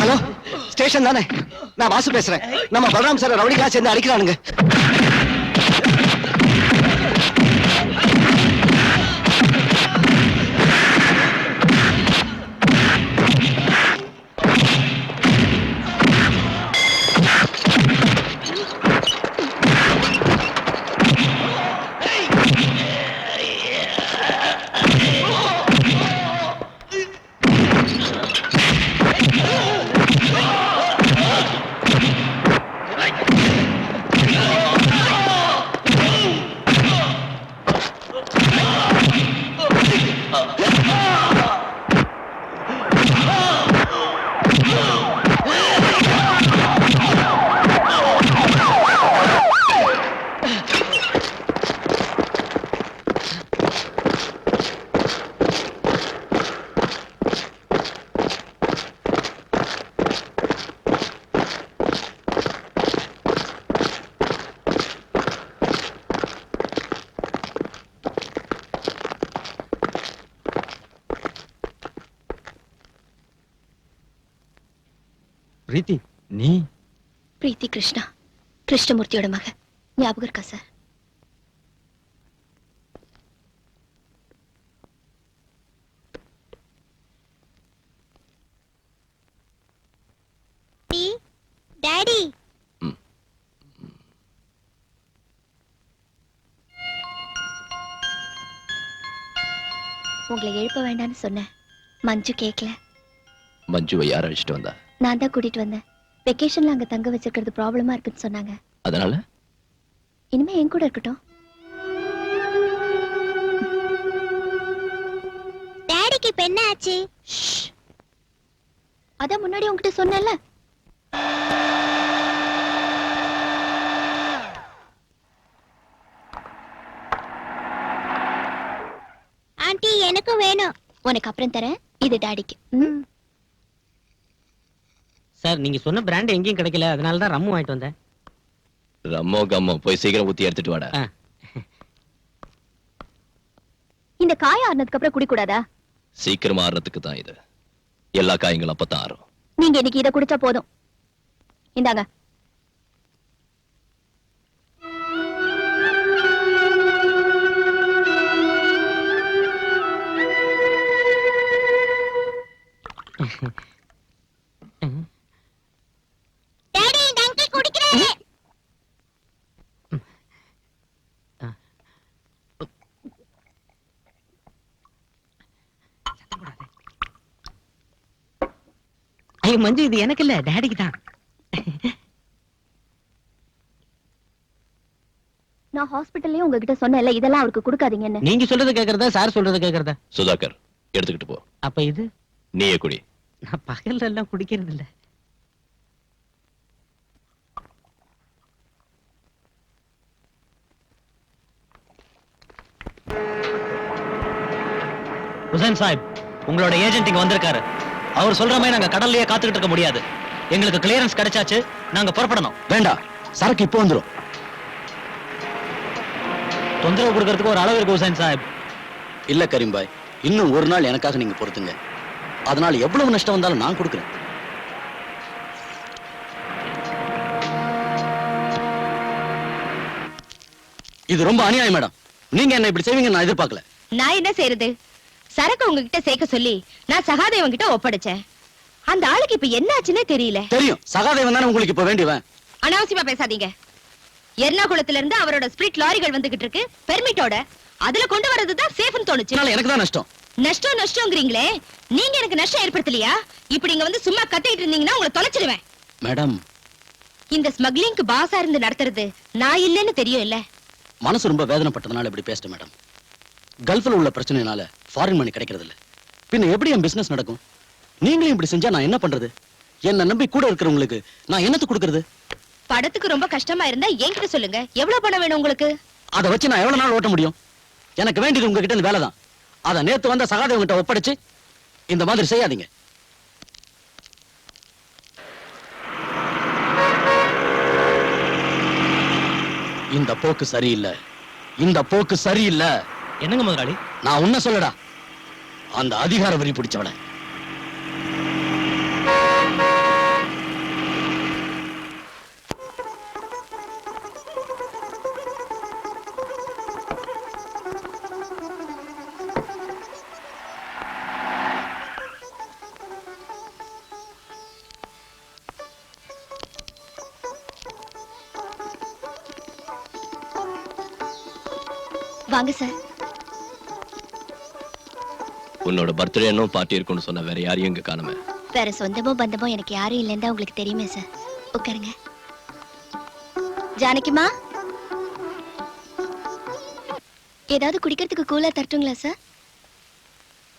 ஹலோ, ஸ்டேஷன் தானே? நான் வாசு பேசுறேன். நம்ம பலராம் சார் ரவுடிகளா சேர்ந்து அடிக்கிறானுங்க. பிரீத்தி, நீ? பிரீத்தி கிருஷ்ணா, கிருஷ்ணமூர்த்தியோட மக. ஞாபகம் இருக்கா சார்? டாடி உங்களை எழுப்ப வேண்டாம்னு சொன்னேன். மஞ்சு கேட்கல. மஞ்சுவை யார் அழைச்சிட்டு வந்தா? நான் தான் கூட்டிட்டு வந்தேன். வெக்கேஷன்ல அங்க தங்க வச்சிருக்கிறது ப்ராப்ளமா இருக்குன்னு சொன்னாங்க. அதனால இனிமே என் கூட இருக்கட்டும். டாடிக்கு இப்ப என்ன ஆச்சு? அதான் முன்னாடி உன்கிட்ட சொன்னேன்ல. ஆண்டி எனக்கு வேணும். உனக்கு அப்புறம் தரேன். இது டாடிக்கு. சார் நீங்க சொன்ன பிராண்ட் எங்கேயும் கிடைக்கல, அதனால தான் ரம்மு வாங்கிட்டு வந்தேன். ரம்மோ கம்மோ போய் சீக்கிரம் ஊத்தி எடுத்துட்டு வாடா. இந்த காய ஆறுனதுக்கு அப்புறம் குடி கூடாதா? சீக்கிரமா ஆறதுக்கு தான் இது. எல்லா காயங்களும் அப்பதான் ஆறும். நீங்க இன்னைக்கு இத குடிச்சா போதும். இந்தாங்க. டாடி டங்கி குடிக்கிறேன். ஐயோ மஞ்சு, இது எனக்கு இல்ல, டாடிக்கு தான். நான் ஹாஸ்பிடல்லயே உங்ககிட்ட சொன்னேன்ல, இதெல்லாம் அவருக்கு கொடுக்காதீங்கன்னு. நீங்க சொல்றது கேக்குறதா சார் சொல்றது கேக்குறதா? சுதாகர் எடுத்துக்கிட்டு போ. அப்ப இது நீயே குடி. நான் பகல்ல எல்லாம் குடிக்கிறது இல்ல. ஹுசைன் சாஹிப், உங்களோட ஏஜென்ட் இங்க வந்திருக்காரு. அவர் சொல்ற மாதிரி நாங்க கடல்லயே காத்துக்கிட்டு இருக்க முடியாது. எங்களுக்கு கிளியரன்ஸ் கிடைச்சாச்சு, நாங்க புறப்படணும். வேண்டாம், சரக்கு இப்போ வந்துரும். தொந்தரவு கொடுக்கறதுக்கு ஒரு அளவு இருக்கு ஹுசைன் சாஹிப். இல்ல கரீம்பாய், இன்னும் ஒரு நாள் எனக்காக நீங்க பொறுத்துங்க. அதனால எவ்வளவு நஷ்டம் வந்தாலும் நான் கொடுக்குறேன். இது ரொம்ப அநியாயம் மேடம். நீங்க என்ன இப்படி செய்வீங்க நான் எதிர்பார்க்கல. நான் என்ன செய்யறது? சரக்கு உங்ககிட்ட சேர்க்க சொல்லி நான் சகாதேவன் கிட்ட ஒப்படைச்சேன். அந்த ஆளுக்கு இப்ப என்ன ஆச்சுன்னே தெரியல. தெரியும், சகாதேவன் தானே உங்களுக்கு இப்ப வேண்டியவன். அனாவசியமா பேசாதீங்க. எர்ணாகுளத்துல இருந்து அவரோட ஸ்பிரிட் லாரிகள் வந்துகிட்டு இருக்கு பெர்மிட்டோட. அதுல கொண்டு வரதுதான் சேஃப்னு தோணுச்சு. இதனால எனக்கு தான் நஷ்டம். நஷ்டம் நஷ்டம்ங்கறீங்களே, நீங்க எனக்கு நஷ்டம் ஏற்படுத்தலையா? இப்படி இங்க வந்து சும்மா கத்திட்டு இருந்தீங்கன்னா உங்களை தொலைச்சிடுவேன். மேடம், இந்த ஸ்மக்லிங்க்கு பாஸா இருந்து நடத்துறது நான் இல்லன்னு தெரியும் இல்ல? மனசு ரொம்ப வேதனைப்பட்டதுனால இப்படி பேசிட்டேன் மேடம். கல்ஃப்ல உள்ள பிரச்சனைனால ஃபாரின் மணி கிடைக்கிறது இல்ல. பின்ன எப்படி என் பிசினஸ் நடக்கும்? நீங்களும் இப்படி செஞ்சா நான் என்ன பண்றது? என்ன நம்பி கூட இருக்கிறவங்களுக்கு நான் என்னத்து கொடுக்கறது? படத்துக்கு ரொம்ப கஷ்டமா இருந்தா என்கிட்ட சொல்லுங்க. எவ்வளவு பணம் வேணும் உங்களுக்கு? அதை வச்சு நான் எவ்வளவு நாள் ஓட்ட முடியும்? எனக்கு வேண்டியது உங்ககிட்ட இருந்து வேலை தான். அதை நேத்து வந்த சகாதேவன் கிட்ட ஒப்படைச்சு இந்த மாதிரி செய்யாதீங்க. இந்த போக்கு சரியில்லை. இந்த போக்கு சரியில்லை. என்னங்க முதலாளி? நான் உன்ன சொல்லடா, அந்த அதிகார வரி பிடிச்சவன. வாங்க சார். உன்னோட பர்த்டே இன்னும் பார்ட்டி இருக்குன்னு சொன்ன வேற யாரையும் இங்க காணுமே. வேற சொந்தமோ பந்தமோ எனக்கு யாரும் இல்லைன்னு உங்களுக்கு தெரியுமே சார். உட்காருங்க. ஜானகிமா, ஏதாவது குடிக்கிறதுக்கு கூலா தரட்டுங்களா சார்?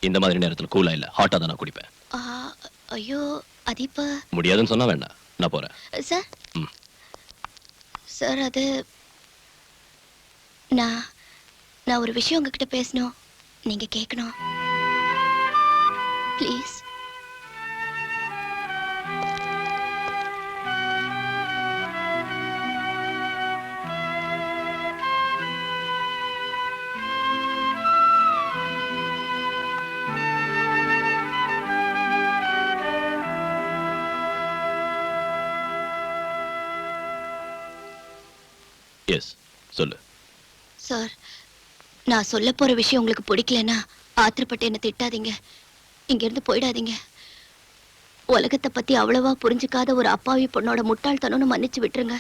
இந்த மாதிரி நேரத்துல கூலா இல்ல, ஹாட்டா தான் நான் குடிப்பேன். ஐயோ, அது இப்ப முடியாதுன்னு சொன்னா வேண்டாம், நான் போறேன். சார். சார், அது நான் ஒரு விஷயம் உங்ககிட்ட பேசணும். நீங்க கேட்கணும் ப்ளீஸ். எஸ், சொல்லு. சார், நான் சொல்ல போற விஷயம் உங்களுக்கு பிடிக்கலன்னா ஆத்திரப்பட்டு என்ன திட்டாதீங்க. இங்க இருந்து போயிடாதீங்க. உலகத்தை பத்தி அவ்வளவா புரிஞ்சுக்காத ஒரு அப்பாவி பொண்ணோட முட்டாள்தனம்னு மன்னிச்சு விட்டுருங்க.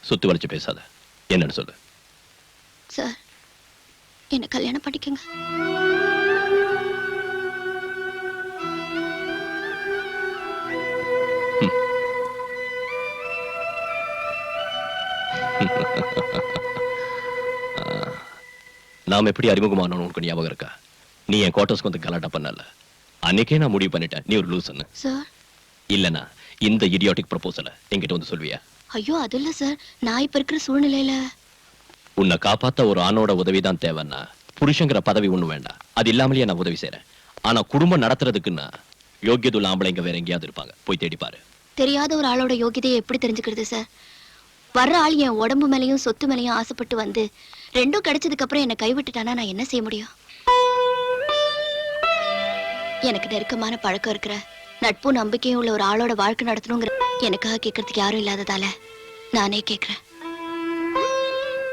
சுத்தி வளைச்சு பேசாத. என்னன்னு சொல்லு. சார், என்ன கல்யாணம் பண்ணிக்கங்க. நாம் எப்படி அறிமுகமானோம் உனக்கு ஞாபகம் இருக்கா? நீ என் குவார்டர்ஸ்க்கு வந்து கலாட்டா பண்ணல. அன்னைக்கே நான் முடிவு பண்ணிட்டேன் நீ ஒரு லூசுன்னு. சார், இல்லனா இந்த இடியாட்டிக் ப்ரொபோசலை என்கிட்ட வந்து சொல்வியா? ஐயோ அது இல்ல சார், நான் இப்ப இருக்கிற சூழ்நிலையில உன்னை காப்பாத்த ஒரு ஆணோட உதவிதான் தேவைன்னா புருஷங்கிற பதவி ஒண்ணு வேண்டாம். அது இல்லாமலேயே நான் உதவி செய்றேன். ஆனா குடும்பம் நடத்துறதுக்குன்னா யோகியதுள்ள ஆம்பளைங்க வேற எங்கேயாவது இருப்பாங்க. போய் தேடி பாரு. தெரியாத ஒரு ஆளோட யோகியதையை எப்படி தெரிஞ்சுக்கிறது சார்? வர்ற ஆள் என் உடம்பு மேலையும் சொத்து மேலையும் ஆசைப்பட்டு வந்து ரெண்டும் கிடைச்சதுக்கு அப்புறம் என்ன கைவிட்டுட்டானா நான் என்ன செய்ய முடியும்? எனக்கு நெருக்கமான பழக்கம் இருக்கிற நட்பு நம்பிக்கையும் உள்ள ஒரு ஆளோட வாழ்க்கை நடத்தணுங்கிற எனக்காக கேட்கறதுக்கு யாரும் இல்லாததால நானே கேட்கிறேன்.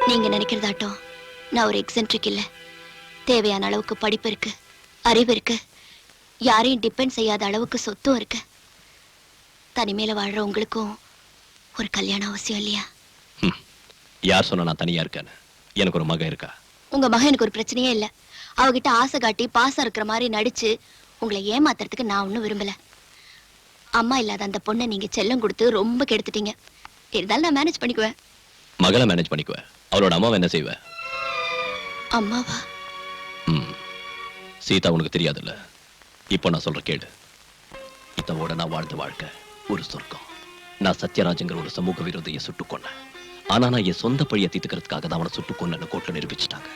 நீங்க நினைக்கிறதாட்டம் நான் ஒரு எக்ஸென்ட்ரிக் இல்ல. தேவையான அளவுக்கு படிப்பு இருக்கு, அறிவு இருக்கு, யாரையும் டிபெண்ட் செய்யாத அளவுக்கு சொத்தும் இருக்கு. தனிமையில வாழ்ற உங்களுக்கும் ஒரு கல்யாணம் அவசியம் இல்லையா? யார் சொன்னா நான் தனியா இருக்கேன்னு? எனக்கு ஒரு மகன் இருக்கா. உங்க மகன் எனக்கு ஒரு பிரச்சனையே இல்ல. அவகிட்ட ஆசை காட்டி பாசம் இருக்கிற மாதிரி நடிச்சு உங்களை ஏமாத்துறதுக்கு நான் ஒன்னும் விரும்பல. அம்மா இல்லாத அந்த பொண்ணை நீங்க செல்லம் கொடுத்து ரொம்ப கெடுத்துட்டீங்க. இருந்தாலும் நான் மேனேஜ் பண்ணிக்குவேன். மகளை மேனேஜ் பண்ணிக்குவேன். அவளோட அம்மாவை என்ன செய்வேன்? அம்மாவா? சீதா உனக்கு தெரியாதுல்ல. இப்போ நான் சொல்ற கேடு. இதோட நான் வாழ்ந்த வாழ்க்கை ஒரு சொர்க்கம். நான் சத்யராஜங்கிற ஒரு சமூக விரோதியை சுட்டுக் கொன்னேன். ஆனா நான் என் சொந்த பழியை தீர்த்துக்கிறதுக்காக தான் அவனை சுட்டுக் கொன்னு கோர்ட்ல நிரூபிச்சுட்டாங்க.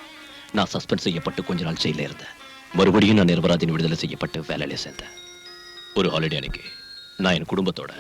நான் சஸ்பெண்ட் செய்யப்பட்டு கொஞ்ச நாள் ஜெயில இருந்தேன். மறுபடியும் நான் நிரபராதின் விடுதலை செய்யப்பட்டு வேலையில சேர்ந்தேன். ஒரு ஹாலிடே அன்னைக்கு நான் என் குடும்பத்தோட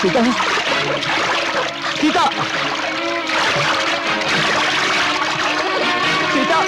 சீதா, சீதா, சீதா.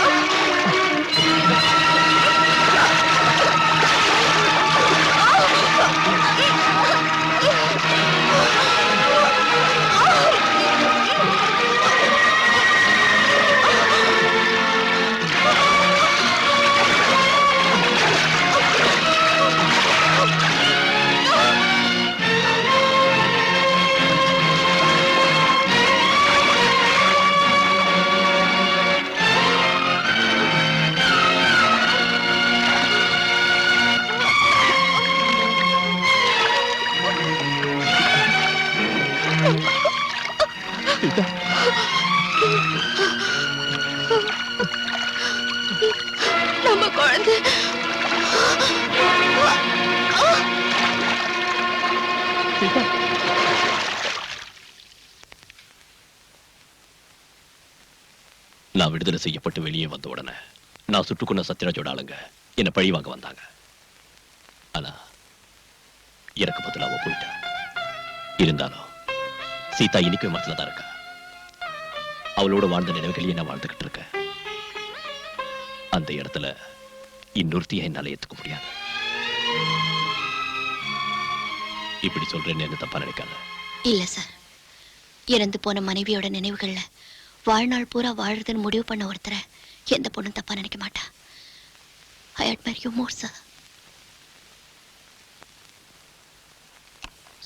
நம்ம குழந்தை நான் விடுதலை செய்யப்பட்டு வெளியே வந்த உடனே நான் சுட்டுக்கொண்ட சத்யராஜோட ஆளுங்க என்ன பழி வாங்க வந்தாங்க. ஆனா எனக்கு பதிலா அவ போயிட்டா. இருந்தாலும் சீதா இன்னைக்கு மனசுல தான் இருக்கா. அவளோட வாழ்ந்த நினைவுகளையே நான் வாழ்ந்துகிட்டு இருக்கேன். அந்த இடத்துல இன்னொருத்தியை என்னால ஏத்துக்க முடியாது. இப்படி சொல்றேன்னு என்ன தப்பா நினைக்காத. இல்ல சார், இறந்து போன மனைவியோட நினைவுகள்ல வாழ்நாள் பூரா வாழறதுன்னு முடிவு பண்ண ஒருத்தரை எந்த பொண்ணும் தப்பா நினைக்க மாட்டா. I admire you more, sir.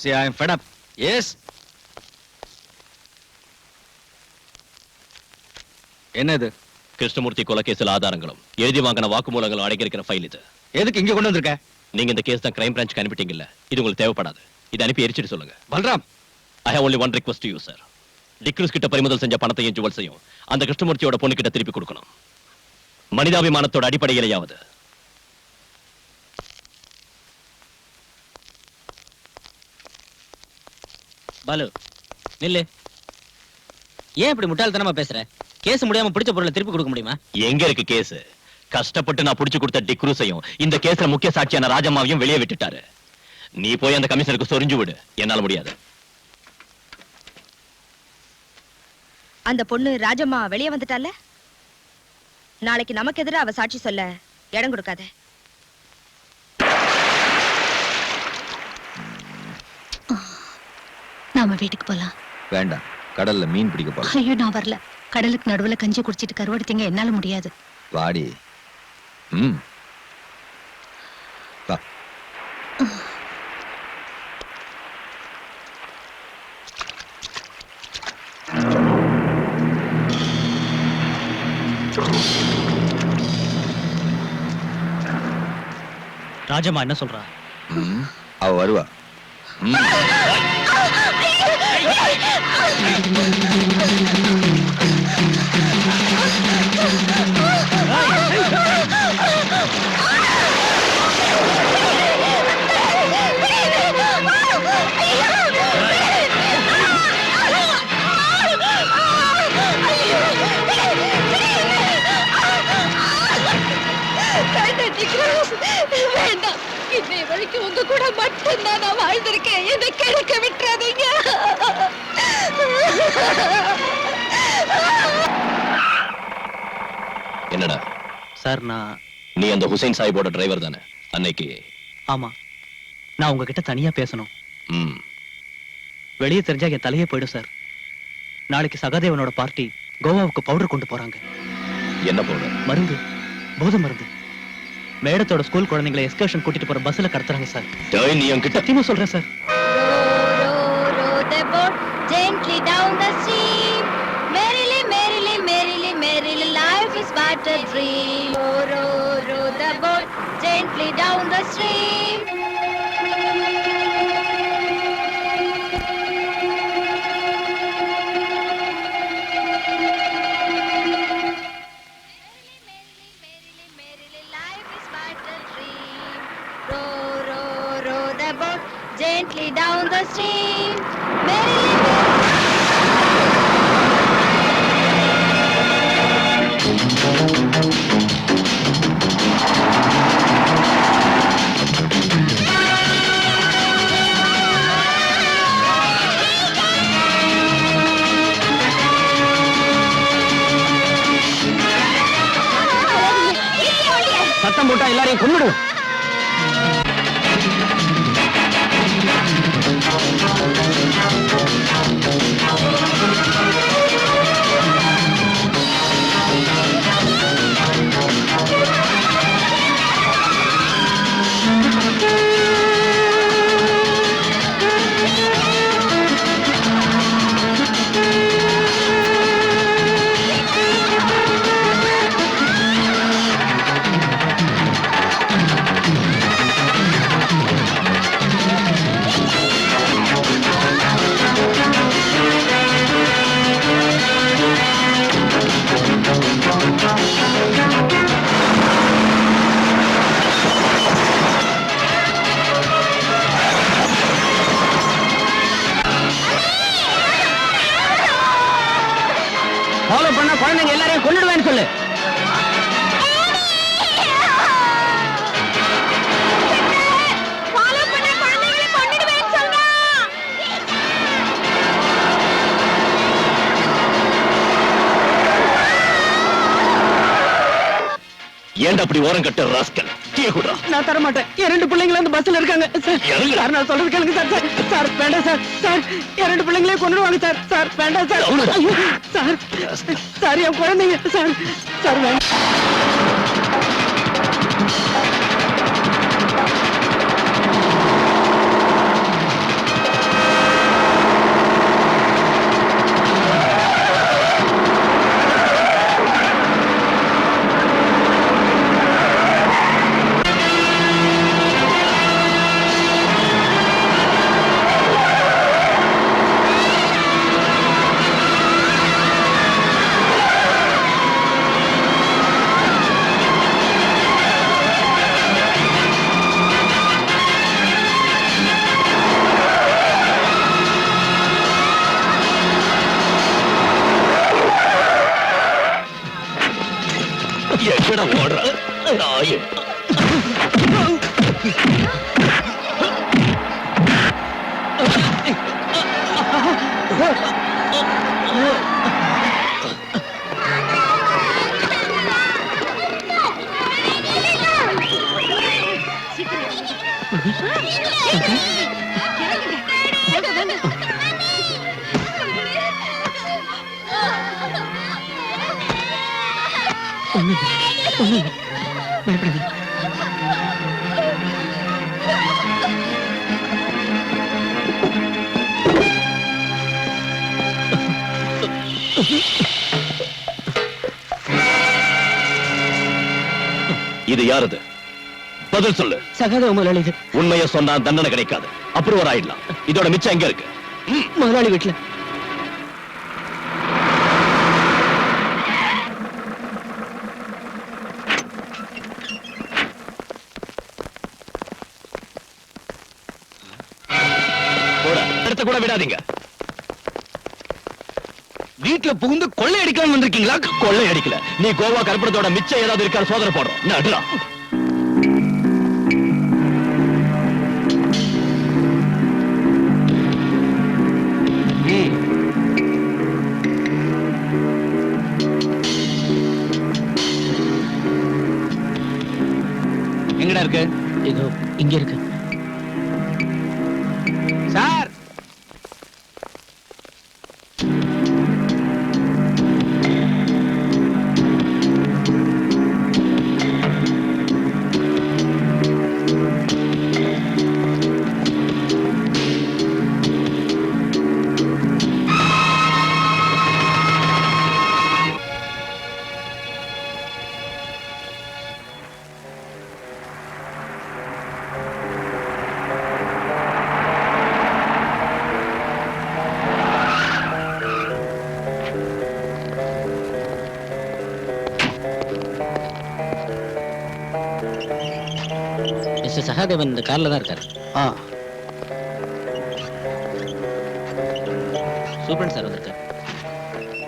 See, I am fed up. Yes. என்ன இது? கிருஷ்ணமூர்த்தி கொலை கேஸில் ஆதாரங்களும் எழுதி வாங்கின வாக்குமூலங்களும் அடங்கியிருக்கிற ஃபைல் இது. எதுக்கு இங்க கொண்டு வந்திருக்க? நீங்க இந்த கேஸ் தான் கிரைம் பிரான்ச்சுக்கு அனுப்பிட்டீங்கல்ல, இது உங்களுக்கு தேவைப்படாது. இதை அனுப்பி எரிச்சிட்டு சொல்லுங்க. Balram, I have only one request to you, sir. D'Cruz கிட்ட பறிமுதல் செஞ்ச பணத்தையும் ஜுவல்ஸையும் அந்த கிருஷ்ணமூர்த்தியோட பொண்ணு கிட்ட திருப்பி கொடுக்கணும். மனிதாபிமானத்தோட அடிப்படையிலேயாவது. பாலு நில்லு. ஏன் இப்படி முட்டாள்தனமா பேசுற? கேஸ் முடியாம பிடிச்ச பொருளை திருப்பி கொடுக்க முடியுமா? எங்க இருக்கு கேஸ்? கஷ்டப்பட்டு நான் புடிச்சு கொடுத்த டிக்ரூஸையும் இந்த கேஸ்ல முக்கிய சாட்சியான ராஜம்மாவையும் வெளியே விட்டுட்டாரு. நீ போய் அந்த கமிஷனருக்கு சொரிஞ்சு விடு. என்னால முடியாது. அந்த பொண்ணு ராஜம்மா வெளியே வந்துட்டால, நாளைக்கு நமக்கு எதிராக அவ சாட்சி சொல்ல இடம் கொடுக்காத. நாம வீட்டுக்கு போலாம். வேண்டாம், கடல்ல மீன் பிடிக்க போலாம். ஐயோ நான் வரல. கடலுக்கு நடுவுல கஞ்சி குடிச்சிட்டு கருவடித்தீங்க, என்னால முடியாது. வாடி. வா. ராஜம்மா என்ன சொல்றா? அவ வருவா. வேண்டாம், இன்னை வரைக்கும் உங்க கூட மட்டும்தான் நான் வாழ்ந்திருக்கேன். என்னை கிழக்க விட்டுறாதீங்க. என்னடா சார் நீ அந்த ஹுசைன் சாஹிபோட டிரைவர் தானே? அன்னைக்கு ஆமா, நான் உங்ககிட்ட தனியா பேசணும். ம், வெளியே தெரிஞ்சா என் தலையே போயிடும் சார். நாளைக்கு சகாதேவனோட பார்ட்டி கோவாவுக்கு பவுடர் கொண்டு போறாங்க. என்ன போட? மருந்து, போதை மருந்து. மேடத்தோட ஸ்கூல் குழந்தைங்களை எஸ்கர்ஷன் கூட்டிட்டு போற பஸ்ல கடத்துறாங்க சார். டேய், நீ என்கிட்ட சத்தியமா சொல்றேன் sir. Row the boat gently down the stream. Merrily, merrily, merrily, merrily, life is but a dream. Row the boat gently down the stream. Gently down the stream. Merrily, சத்தம் போட்டா எல்லாரையும் கொன்னுடும். ஃபாலோ பண்ண குழந்தைங்க எல்லாரையும் கொன்னுடுவேன்னு சொல்லு. follow பண்ண குழந்தைகளை கொன்னுடுவேன்னு சொல்றா. ஏன்டா அப்படி ஓரம் கட்ட ராஸ்கல்? டீ குடுறா. நான் தர மாட்டேன். என் ரெண்டு பிள்ளைங்களும் அந்த பஸ்ல இருக்காங்க சார். இறங்குடா. சார் நான் சொல்றது கேளுங்க சார். சார் வேண்டாம் சார். சார் என் ரெண்டு பிள்ளைங்களே கொன்னுடுவாங்க சார். சார் வேண்டாம் சார். அவ்வளவுதான். ஐயோ, சார் சார் என் குழந்தைங்க சார். சார் வேண்டாம். இது யாரது? பதில் சொல்லு. சகாதேவ முதலாளி இது. உண்மையை சொன்னா தண்டனை கிடைக்காது. அப்ரூவர் ஆயிடலாம். இதோட மிச்சம் எங்க இருக்கு? முதலாளி வீட்டுல. எடுத்த கூட விடாதீங்க. வீட்டுல புகுந்து கொள்ளை அடிக்கலாம் வந்திருக்கீங்களா? கொள்ளை அடிக்கல. நீ கோவா கற்படத்தோட மிச்சம் ஏதாவது இருக்கா சோதனை போடுறோம். நடுறா. எங்கடா இருக்கு? இதோ இங்க இருக்கு. சார், மிஸ்டர் சகாதேவன் இந்த கார்ல தான் இருக்காரு. சூப்பரண்ட் சார் வந்திருக்காரு.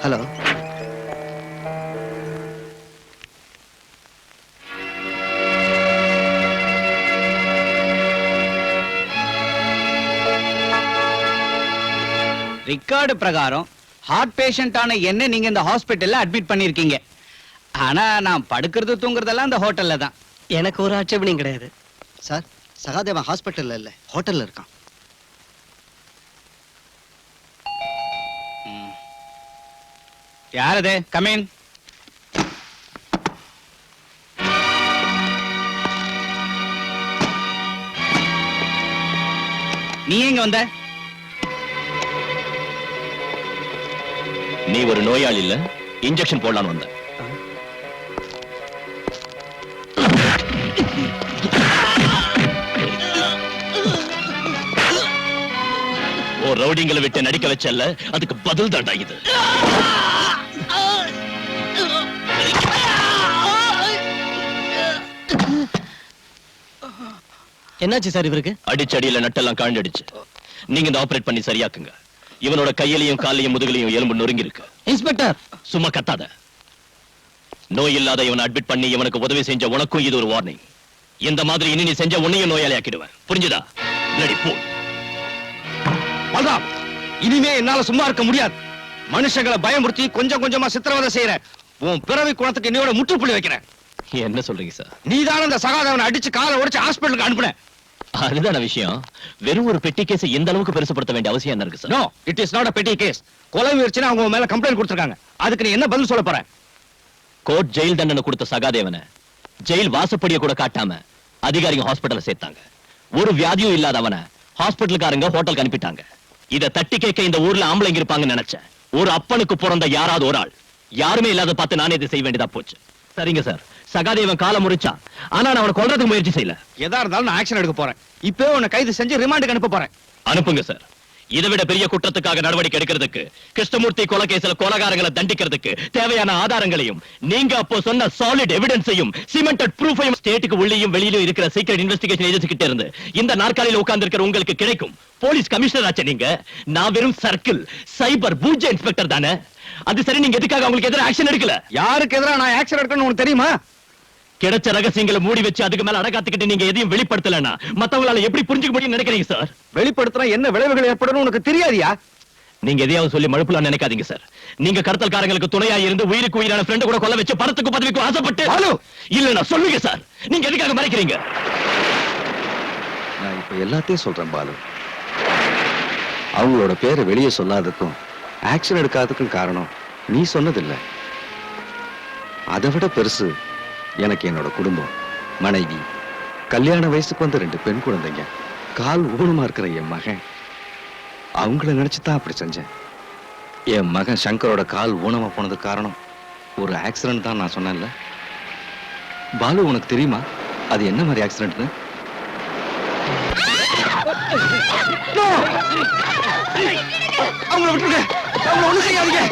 ஹலோ. ரெக்கார்டு பிரகாரம் ஹார்ட் பேஷண்டான என்ன நீங்க இந்த ஹாஸ்பிட்டல்ல அட்மிட் பண்ணிருக்கீங்க. ஆனா நான் படுக்கிறது தூங்குறதெல்லாம் இந்த ஹோட்டல்ல தான். எனக்கு ஒரு ஆட்சேபனையும் கிடையாது சார், சகாதேவன் ஹாஸ்பிட்டல்ல இல்ல, ஹோட்டல்ல இருக்கான். யார் அது? Come in. நீ எங்க வந்த? நீ ஒரு நோயாளி இல்ல, இன்ஜெக்ஷன் போடலான்னு வந்த. ஓ ரவுடிங்களை விட்டு நடிக்க வச்சல்ல, அதுக்கு பதில் தாண்டா இது. என்னாச்சு சார் இவருக்கு? அடிச்சடியில நட்டெல்லாம் காண்டடிச்சு. நீங்க இந்த ஆபரேட் பண்ணி சரியாக்குங்க. இவனோட கையிலையும் காலையும் முதுகலையும் எலும்பு நொறுங்கி இருக்கு. இன்ஸ்பெக்டர், சும்மா கத்தாத. நோய் இல்லாத இவனை அட்மிட் பண்ணி இவனுக்கு உதவி செஞ்ச உனக்கும் இது ஒரு வார்னிங். இந்த மாதிரி இனி நீ செஞ்ச உன்னையும் நோயாளி ஆக்கிடுவேன். புரிஞ்சுதா? ரெடி போ. பல்ராம், இனிமே என்னால சும்மா இருக்க முடியாது. மனுஷங்களை பயமுறுத்தி கொஞ்சம் கொஞ்சமா சித்திரவதை செய்யற உன் பிறவி குணத்துக்கு என்னையோட முற்றுப்புள்ளி வைக்கிறேன். என்ன சொல்றீங்க சார்? நீதான அந்த சகாதேவனை அடிச்சு காலை உடைச்சு ஹாஸ்பிட்டலுக்கு அனுப்புன. அதுதான விஷயம். வெறும் ஒரு பெட்டி கேஸ் எந்த அளவுக்கு பெருசுப்படுத்த வேண்டிய அவசியம் என்ன இருக்கு sir? No, it is not a petty case. கொலை முயற்சினா அவங்க மேல கம்ப்ளைண்ட் கொடுத்திருக்காங்க. அதுக்கு நீ என்ன பதில் சொல்ல போற? கோர்ட் ஜெயில் தண்டனை கொடுத்த சகாதேவனை ஜெயில் வாசப்படியை கூட காட்டாம அதிகாரிங்க ஹாஸ்பிட்டல்ல சேர்த்தாங்க. ஒரு வியாதியும் இல்லாதவனை ஹாஸ்பிட்டலுக்காரங்க ஹோட்டலுக்கு அனுப்பிட்டாங்க. இத தட்டி கேட்க இந்த ஊர்ல ஆம்பளைங்க இருப்பாங்கன்னு நினைச்சேன். ஒரு அப்பனுக்கு பிறந்த யாராவது ஒரு ஆள், யாருமே இல்லாத பார்த்து நானே இதை செய்ய வேண்டியதா போச்சு. சரிங்க சார், சகாதேவன் காலை முறிச்சான். ஆனா நான் அவனை கொல்றதுக்கு முயற்சி செய்யல. எதா இருந்தாலும் நான் ஆக்ஷன் எடுக்க போறேன். இப்பவே உன்னை கைது செஞ்சு ரிமாண்டுக்கு அனுப்ப போறேன். அனுப்புங்க சார். இதை விட பெரிய குற்றத்துக்காக நடவடிக்கை எடுக்கிறதுக்கு, கிருஷ்ணமூர்த்தி கொலை கேஸ்ல கொலைகாரங்களை தண்டிக்கிறதுக்கு தேவையான ஆதாரங்களையும் நீங்க அப்போ சொன்ன சாலிட் எவிடன்ஸையும் சிமெண்டட் ப்ரூஃபையும் ஸ்டேட்டுக்கு உள்ளேயும் வெளியிலும் இருக்கிற சீக்ரெட் இன்வெஸ்டிகேஷன் ஏஜென்சி கிட்ட இருந்து இந்த நாற்காலியில் உட்கார்ந்து இருக்கிற உங்களுக்கு கிடைக்கும். போலீஸ் கமிஷனர் ஆச்சு நீங்க. நான் வெறும் சர்க்கிள் சைபர் பூஜ்ய இன்ஸ்பெக்டர் தானே. அது சரி, நீங்க எதுக்காக உங்களுக்கு எதிராக ஆக்ஷன் எடுக்கல? யாருக்கு எதிராக நான் ஆக்ஷன் எடுக்கணும்னு உனக்கு தெரியுமா? கிடைச்ச ரகசியங்களை மூடி வச்சு அதுக்கு மேல அடக்காத்துக்கிட்டு நீங்க எதையும் வெளிப்படுத்தலன்னா மத்தவங்களால எப்படி புரிஞ்சுக்க முடியும்னு நினைக்கிறீங்க சார்? வெளிப்படுத்துறா என்ன விளைவுகள் ஏற்படும் உனக்கு தெரியாதியா? நீங்க எதையாவது சொல்லி மழுப்பலாம் நினைக்காதீங்க சார். நீங்க கடத்தல்காரங்களுக்கு துணையா இருந்து உயிருக்கு உயிரான ஃப்ரெண்ட் கூட கொல்ல வச்சு பணத்துக்கு பதவிக்கு ஆசைப்பட்டு இல்ல நான் சொல்லுங்க சார். நீங்க எதுக்காக மறைக்கிறீங்க? நான் இப்ப எல்லாத்தையும் சொல்றேன் பாலு. அவங்களோட பேரை வெளியே சொல்லாததுக்கும் ஆக்ஷன் எடுக்காததுக்கும் காரணம் நீ சொன்னதில்லை. அதை விட பெருசு எனக்கு என்னோட குடும்பம், மனைவி, கல்யாண வயசுக்கு வந்த 2 பெண் குழந்தைங்க, கால் ஊனமா இருக்கிற என் மகன். அவங்கள நினைச்சுதான் அப்படி செஞ்சேன். என் மகன் சங்கரோட கால் ஊனமா போனதுக்கு காரணம் ஒரு ஆக்சிடென்ட் தான் நான் சொன்னேன்ல. பாலு, உனக்கு தெரியுமா அது என்ன மாதிரி ஆக்சிடென்ட்னு? அவங்கள விட்டுருங்க, அவங்கள ஒண்ணும் செய்யாதீங்க.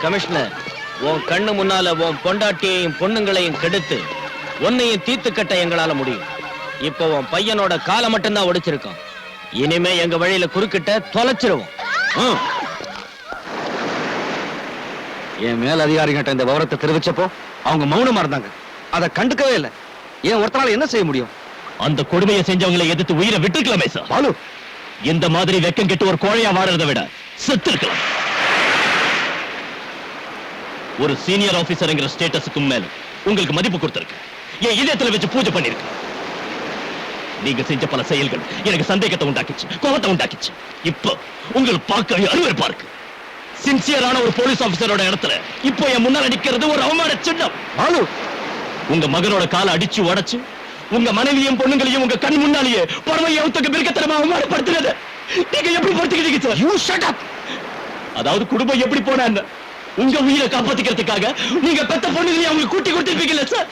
கமிஷனர், உன் கண்ணு முன்னால உன் பொண்டாட்டியையும் பொண்ணுங்களையும் கெடுத்து உன்னையும் தீர்த்து கட்ட எங்களால முடியும். இப்போ உன் பையனோட காலை மட்டும்தான் ஒடிச்சிருக்கோம். இனிமே எங்க வழியில குறுக்கிட்ட தொலைச்சிருவோம். என் மேல் அதிகாரிகிட்ட இந்த விவரத்தை தெரிவிச்சப்போ அவங்க மௌனமா இருந்தாங்க. அதை கண்டுக்கவே இல்லை. ஏன் ஒருத்தனால என்ன செய்ய முடியும்? அந்த கொடுமையை செஞ்சவங்களை எதிர்த்து உயிரை விட்டுருக்கலாமே சார். பாலு, இந்த மாதிரி வெக்கம் கெட்டு ஒரு கோழையா வாழறதை விட செத்து இருக்கலாம். ஒரு சீனியர் ஆபீசர்ங்கிற ஸ்டேட்டஸுக்கும் மேல உங்களுக்கு மதிப்பு கொடுத்திருக்கு. என் இதயத்துல வச்சு பூஜை பண்ணிருக்கு. நீங்க செஞ்ச பல செயல்கள் எனக்கு சந்தேகத்தை உண்டாக்கிச்சு, கோபத்தை உண்டாக்கிச்சு. இப்போ உங்களுக்கு பார்க்க அருவருப்பா இருக்கு. சின்சியரான ஒரு போலீஸ் ஆபீசரோட இடத்துல இப்போ என் முன்னால நிக்கிறது ஒரு அவமான சின்னம். பாலு, உங்க மகனோட காலை அடிச்சு உடைச்சு உங்க மனைவியும் பொண்ணுங்களையும் உங்க கண் முன்னாலேயே பரமையத்துக்கு மிருகத்தனமா அவமானப்படுத்துறது நீங்க எப்படி பொறுத்துக்கிட்டீங்க சார்? You shut up. அதாவது குடும்பம் எப்படி போனா உங்க உயிரை காப்பாத்திக்கிறதுக்காக நீங்க பெத்த பொண்ணுங்களையும் அவங்க கூட்டி கொடுத்திருப்பீங்கல்ல sir?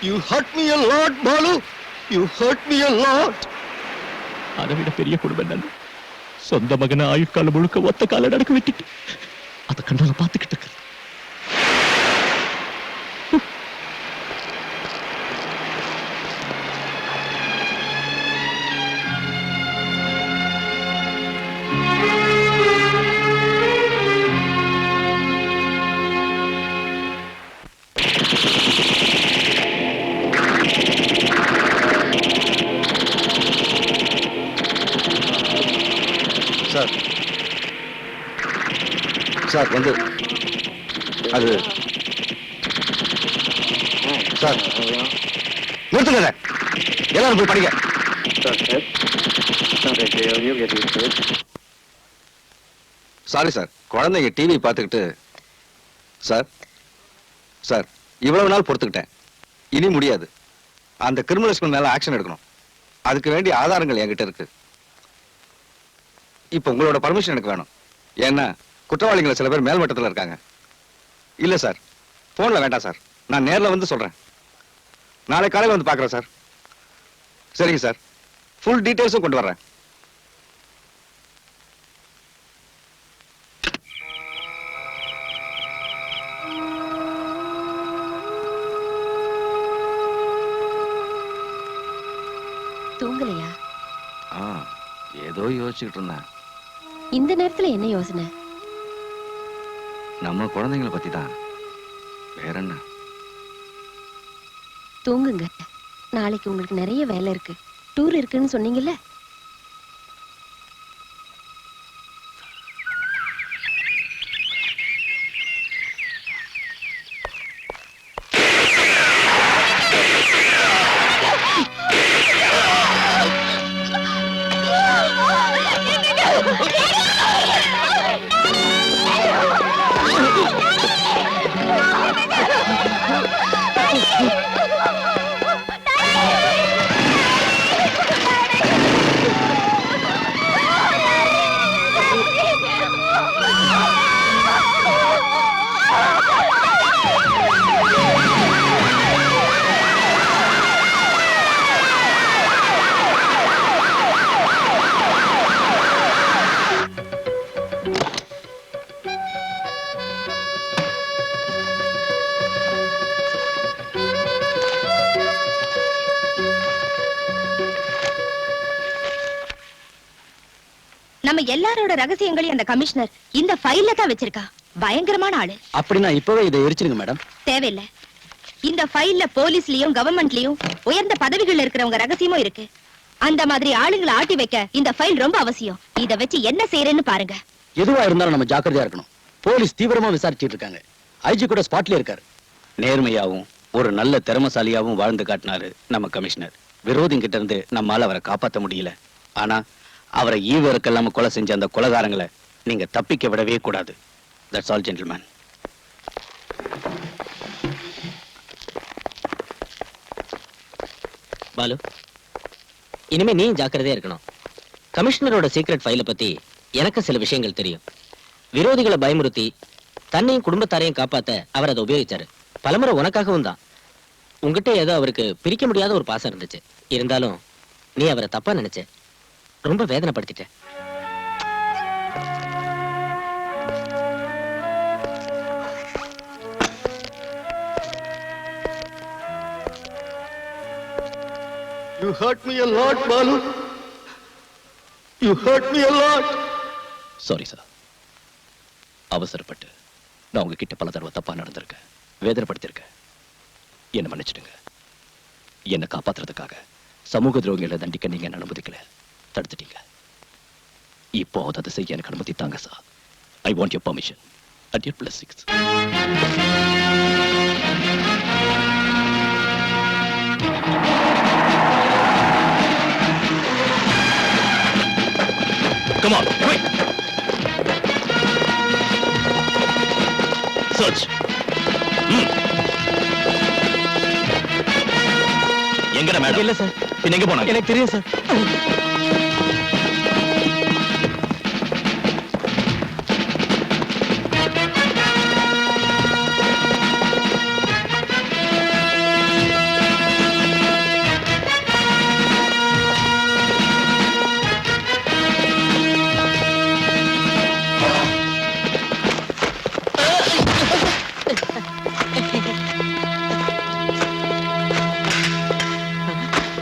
You hurt me a lot, Balu. You hurt me a lot. அதை விட பெரிய குடும்பம் என்னன்னு சொந்த மகனை ஆயுட்காலம் முழுக்க ஒத்த கால நடக்க விட்டுட்டு அதை கண்டால பார்த்துக்கிட்டு இருக்கு. சார், சார் வந்து அது சார் நிறுத்துங்க. எல்லாரும் போய் படிங்க. சாரி சார், குழந்தைங்க டிவி பார்த்துக்கிட்டு. சார் சார், இவ்வளவு நாள் பொறுத்துக்கிட்டேன். இனி முடியாது. அந்த கிரிமினல்ஸ்க்கு மேல ஆக்ஷன் எடுக்கணும். அதுக்கு வேண்டிய ஆதாரங்கள் என்கிட்ட இருக்கு. இப்ப உங்களோட பர்மிஷன் எனக்கு வேணும். ஏன்னா குற்றவாளிகளை சில பேர் மேல்மட்டத்தில் இருக்காங்க. இல்ல சார், போன்ல வேண்டாம் சார், நான் நேர்ல வந்து சொல்றேன். நாளை காலையில் வந்து பாக்குறேன் சார். சரிங்க சார், ஃபுல் டீடைல்ஸும் கொண்டு வர்றேன். தூங்கலையா? ஏதோ யோசிச்சுக்கிட்டு இருந்தேன். இந்த நேரத்துல என்ன யோசனை? நம்ம குழந்தைங்களை பத்தி தான். வேற என்ன? தூங்குங்க. நாளைக்கு உங்களுக்கு நிறைய வேலை இருக்கு. டூர் இருக்குன்னு சொன்னீங்கல்ல? நம்ம எல்லாரோட ரகசியங்களையும் அந்த கமிஷனர் இந்த ஃபைல்ல தான் வச்சிருக்கா. பயங்கரமான ஆளு. அப்படின்னா இப்பவே இதை எரிச்சிருங்க மேடம். தேவையில்லை. இந்த ஃபைல்ல போலீஸ்லயும் கவர்மெண்ட்லயும் உயர்ந்த பதவிகள் இருக்கிறவங்க ரகசியமும் இருக்கு. அந்த மாதிரி ஆளுங்களை ஆட்டி வைக்க இந்த ஃபைல் ரொம்ப அவசியம். இத வச்சு என்ன செய்யறேன்னு பாருங்க. எதுவா இருந்தாலும் நம்ம ஜாக்கிரதையா இருக்கணும். போலீஸ் தீவிரமா விசாரிச்சிட்டு இருக்காங்க. ஐஜி கூட ஸ்பாட்ல இருக்காரு. நேர்மையாவும் ஒரு நல்ல திறமசாலியாவும் வாழ்ந்து காட்டினாரு நம்ம கமிஷனர். விரோதிங்கிட்ட இருந்து நம்மால அவரை காப்பாத்த முடியல. ஆனா அவரை ஈவருக்கெல்லாம் கொலை செஞ்ச அந்த கொலைகாரங்களை நீங்க தப்பிக்க விடவே கூடாது. That's all gentleman. பாலு, இனிமே நீ ஜாக்கிரதையா இருக்கணும். கமிஷனரோட சீக்ரெட் ஃபைல பத்தி எனக்கு சில விஷயங்கள் தெரியும். விரோதிகளை பயமுறுத்தி தன்னையும் குடும்பத்தாரையும் காப்பாத்த அவர் அதை உபயோகிச்சாரு. பலமுறை உனக்காகவும் தான். உங்ககிட்ட ஏதோ அவருக்கு பிரிக்க முடியாத ஒரு பாசம் இருந்துச்சு. இருந்தாலும் நீ அவரை தப்பா நினைச்ச. ரொம்ப வேதனைப்படுத்திட்ட. You hurt me a lot, Balu. You hurt me a lot. Sorry sir, அவசரப்பட்டு நான் உங்ககிட்ட பல தடவை தப்பா நடந்திருக்கேன், வேதனைப்படுத்திருக்கேன். என்ன மன்னிச்சிடுங்க. என்னை காப்பாத்துறதுக்காக சமூக துரோகிகளை தண்டிக்க நீங்க என்ன அனுமதிக்கல, தடுத்துட்டீங்க. இப்போ அதை செய்ய எனக்கு அனுமதி தாங்க sir. I want your permission at your blessings. Come on, quick! Search. எங்கடா மேடம்? இல்ல சார். பின்ன எங்க போனாங்க? எனக்கு தெரியும் சார்.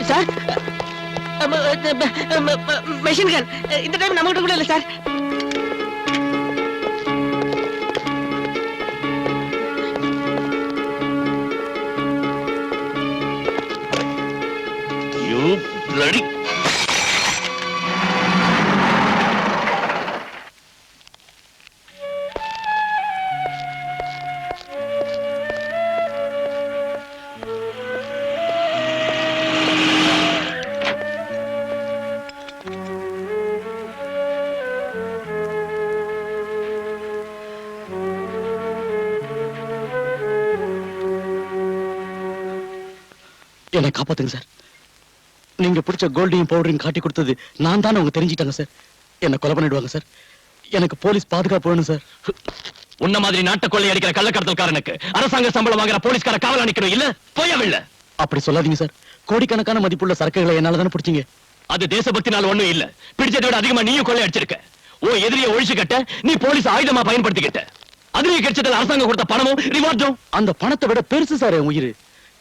சார், மெஷின் கன் இந்த டைம் நம்ம கிட்ட கூட இல்ல சார். You bloody... என்னை காப்பாத்துங்க சார். நீங்க பிடிச்ச கோல்டையும் பவுடரையும் காட்டி கொடுத்தது நான் தான். அவங்க தெரிஞ்சிட்டாங்க சார். என்ன கொலை பண்ணிடுவாங்க சார். எனக்கு போலீஸ் பாதுகாப்பு வேணும் சார். உன்ன மாதிரி நாட்டை கொள்ளை அடிக்கிற கள்ளக்கடத்தல்காரனுக்கு அரசாங்க சம்பளம் வாங்குற போலீஸ்கார காவல் அணிக்கணும் இல்ல? போயவில்லை. அப்படி சொல்லாதீங்க சார். கோடிக்கணக்கான மதிப்புள்ள சரக்குகளை என்னால தானே பிடிச்சீங்க. அது தேசபக்தினால ஒண்ணும் இல்ல. பிடிச்சதை விட அதிகமா நீயும் கொள்ளை அடிச்சிருக்க. ஓ எதிரியை ஒழிச்சு கட்ட நீ போலீஸ் ஆயுதமா பயன்படுத்திக்கிட்ட. அதுலயே கிடைச்சதுல அரசாங்கம் கொடுத்த பணமும் ரிவார்டும். அந்த பணத்தை விட பெருசு சார் என் உயிர்.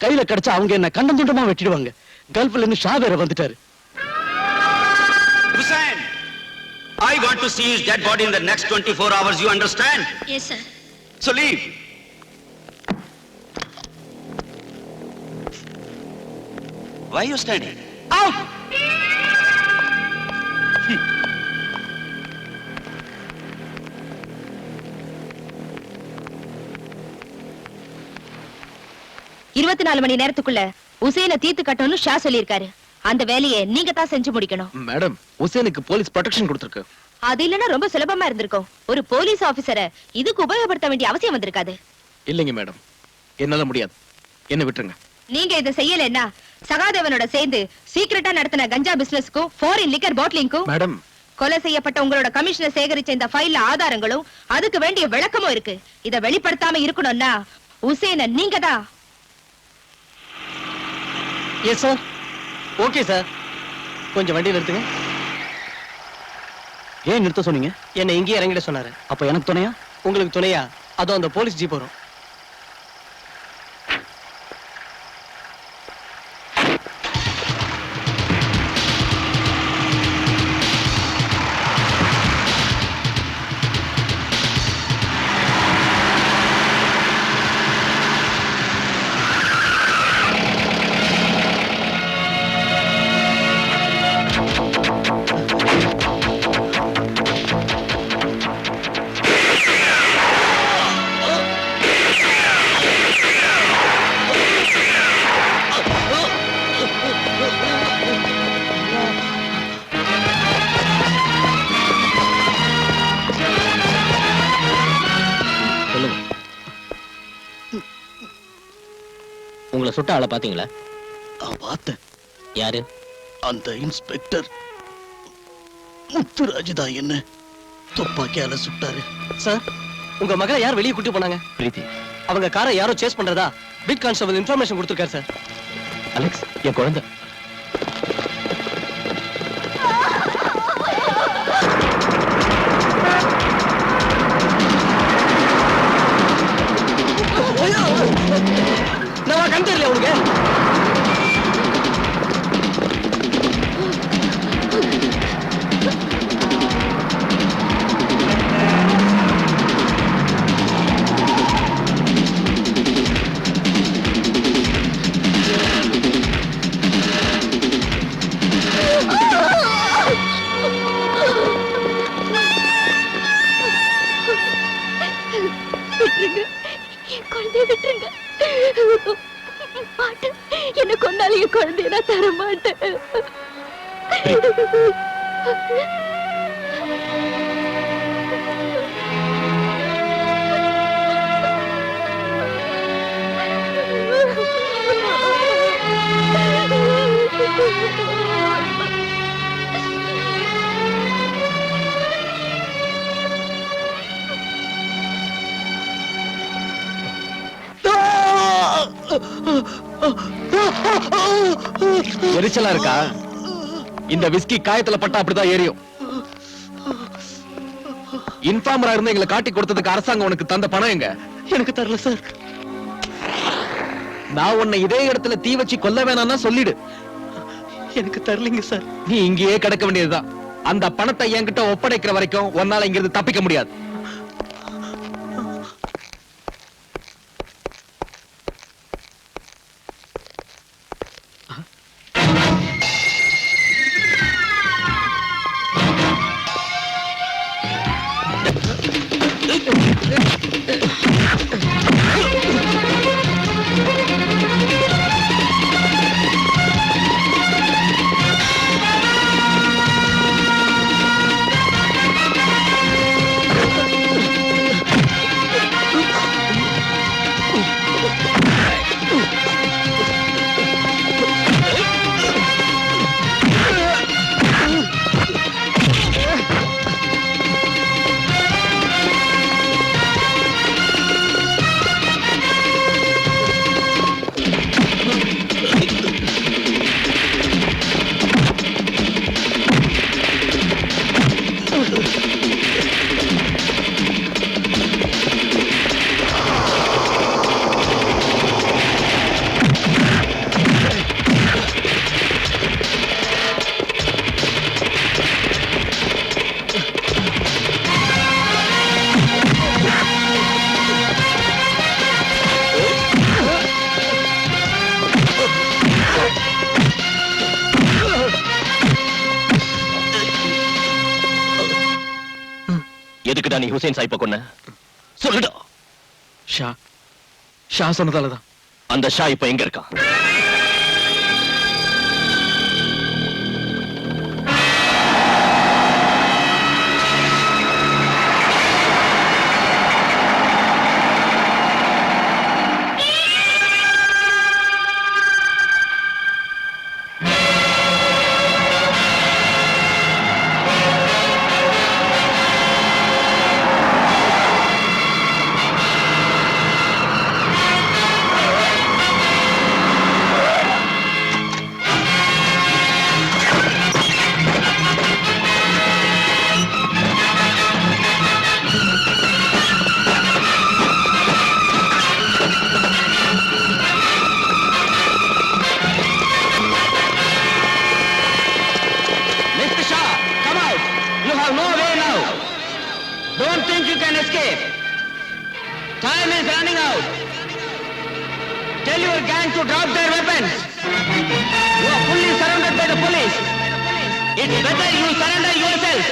கையில கிடைச்சா அவங்க என்ன கண்டம் துண்டமா வெட்டிடுவாங்க. கல்ஃப்ல இருந்து ஷா வேற வந்துட்டாரு. Hussain, I want to see his dead body in the next 24 hours, you understand? Yes, sir. So leave. Why are you standing? Out! இருபத்தி 4 மணி நேரத்துக்குள்ள உசேனை தீர்த்து கட்டணும்னு ஷா சொல்லியிருக்காரு. அந்த வேலையை நீங்க தான் செஞ்சு முடிக்கணும். மேடம், உசேனுக்கு போலீஸ் ப்ரொடெக்ஷன் கொடுத்திருக்கு. அது இல்லைன்னா ரொம்ப சுலபமா இருந்திருக்கும். ஒரு போலீஸ் ஆபீசரை இதுக்கு உபயோகப்படுத்த வேண்டிய அவசியம் வந்திருக்காது. இல்லைங்க மேடம், என்னால முடியாது. என்ன விட்டுருங்க. நீங்க இதை செய்யலைன்னா சகாதேவனோட சேர்ந்து சீக்கிரட்டா நடத்தின கஞ்சா பிசினஸ்க்கும் ஃபாரின் லிக்கர் பாட்டிலிங்க்கும் மேடம், கொலை செய்யப்பட்ட உங்களோட கமிஷனர் சேகரிச்ச இந்த ஃபைல்ல ஆதாரங்களும் அதுக்கு வேண்டிய விளக்கமும் இருக்கு. இதை வெளிப்படுத்தாம இருக்கணும்னா உசேனை நீங்க தான். Yes sir. Okay sir. கொஞ்சம் வண்டி நிறுத்துங்க. ஏன் நிறுத்த சொன்னீங்க? என்ன இங்கேயே இறங்கிட சொன்னாரு. அப்ப எனக்கு துணையா? உங்களுக்கு துணையா? அதோ அந்த போலீஸ் ஜீப் வரும். உங்களை சுட்ட ஆளை பாத்தீங்களா? பார்த்தேன். யாரு? அந்த இன்ஸ்பெக்டர் முத்துராஜ் தான் என்ன துப்பாக்கியால சுட்டாரு. சார், உங்க மகளை யார் வெளியே கூட்டி போனாங்க? பிரீத்தி, அவங்க காரை யாரோ சேஸ் பண்றதா பிட் கான்ஸ்டபிள் இன்ஃபர்மேஷன் கொடுத்திருக்காரு சார். அலெக்ஸ், என் குழந்தை. நான் கண் தெரியல உனக்கு. விட்டுருங்க, என் குழந்தைய விட்டுருங்க. மாட்டேன், என்ன கொண்டாலும் என் குழந்தைய நான் தர மாட்டேன். எரிச்சலா இருக்கா? இந்த விஸ்கி காயத்துல பட்டா அப்படிதான் எரியும். இன்ஃபார்மரா இருந்து எங்களை காட்டி கொடுத்ததுக்கு அரசாங்கம் உனக்கு தந்த பணம் எங்க? எனக்கு தரல சார். நான் உன்னை இதே இடத்துல தீ வச்சு கொல்ல வேணாம்னா சொல்லிடு. எனக்கு தரலைங்க சார். நீ இங்கேயே கிடக்க வேண்டியதுதான். அந்த பணத்தை என்கிட்ட ஒப்படைக்கிற வரைக்கும் உன்னால இங்கிருந்து தப்பிக்க முடியாது. எதுக்குடா நீ ஹுசேன் சாயிப்ப கொன்ன? சொல்லுடா. ஷா சொன்னதாலதான். அந்த ஷா இப்ப எங்க இருக்கான்? Don't think you can escape. Time is running out. Tell your gang to drop their weapons. You are fully surrounded by the police. It's better you surrender yourself.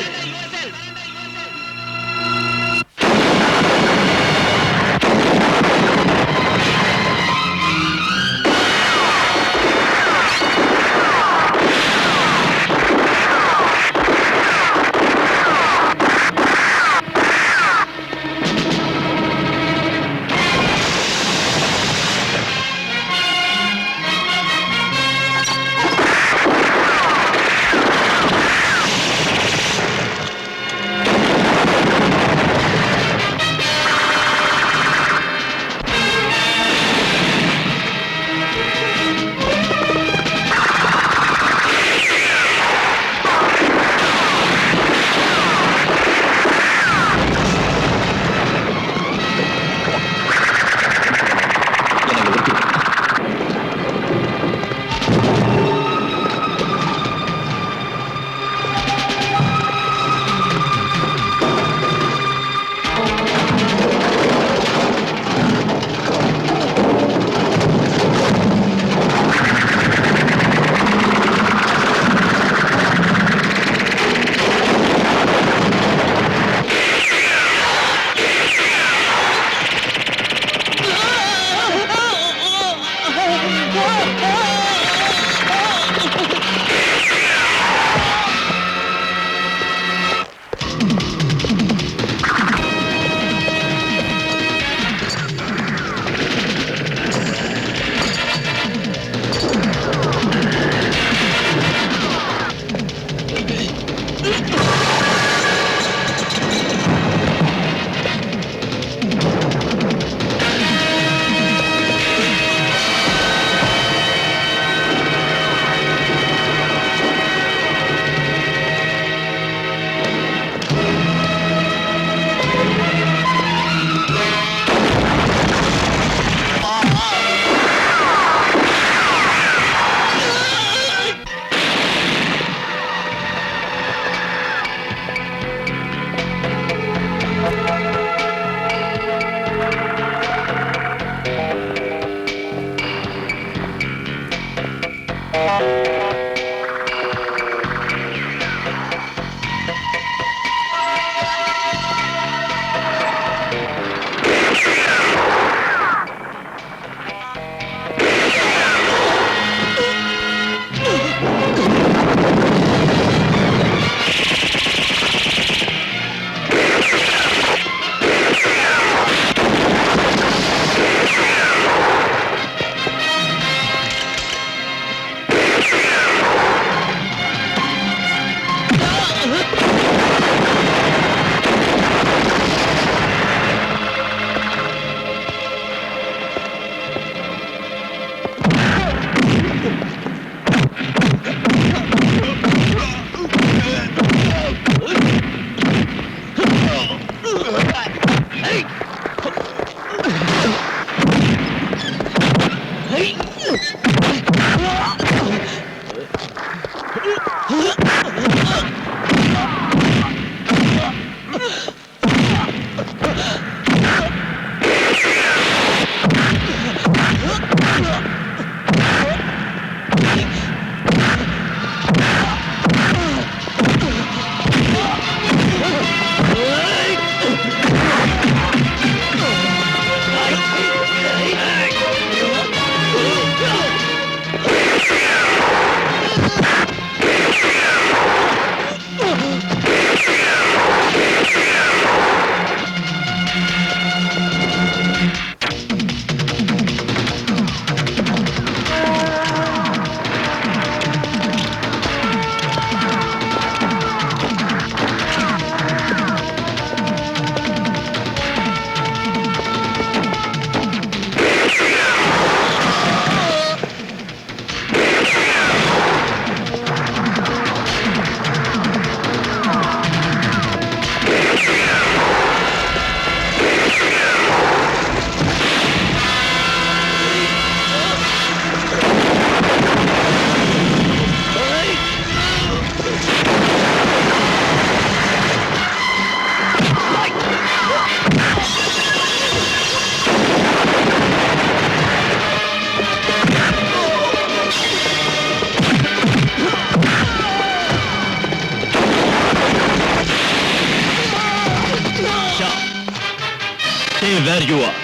where you are.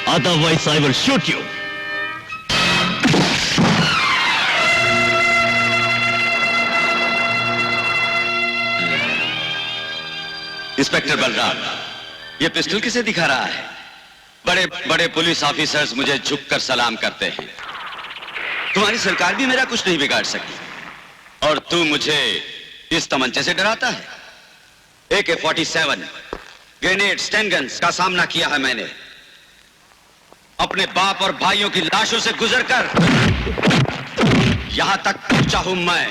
Otherwise, I will shoot you. Inspector Balram, ये पिस्टल किसे दिखा रहा है? बड़े बड़े पुलिस ऑफिसर्स मुझे झुककर सलाम करते हैं। तुम्हारी सरकार भी मेरा कुछ नहीं बिगाड़ सकी, और तू मुझे इस तमंचे से डराता है? AK-47, ग्रेनेड, स्टैन गन्स का सामना किया है मैंने। अपने बाप और भाइयों की लाशों से गुजरकर यहां तक पहुंचा हूं मैं।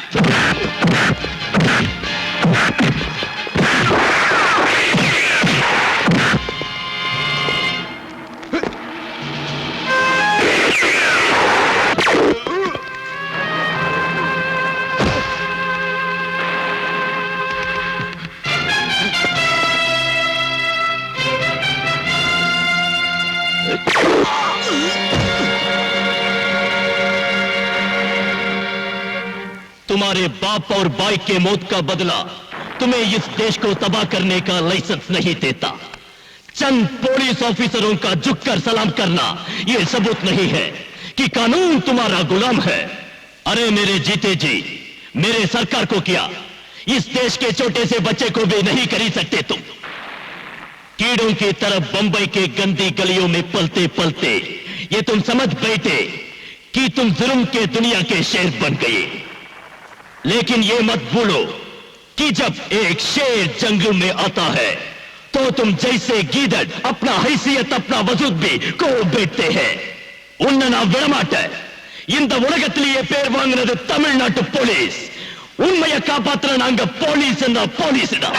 तुम्हारे बाप और भाई के मौत का बदला तुम्हें इस देश को तबाह करने का लाइसेंस नहीं देता। चंद पुलिस ऑफिसरों का झुककर सलाम करना यह सबूत नहीं है कि कानून तुम्हारा गुलाम है। अरे मेरे जीते जी, मेरे सरकार को क्या, इस देश के छोटे से बच्चे को भी नहीं खरीद सकते तुम। कीड़ों की तरफ बंबई के गंदी गलियों में पलते पलते ये तुम समझ बैठे कि तुम जुल्म के दुनिया के शेर बन गए। लेकिन ये मत भूलो कि जब एक शेर जंगल में आता है तो तुम जैसे गीदड़ अपना हैसियत, अपना वजूद भी को बैठते हैं। उन्ना நான் விடமாட்டேன். இந்த உலகத்திலேயே பேர் வாங்குனது தமிழ்நாட்டு போலீஸ். உண்மையை காப்பாத்துற நாங்க போலீஸ் என்ன போலீஸ்டா.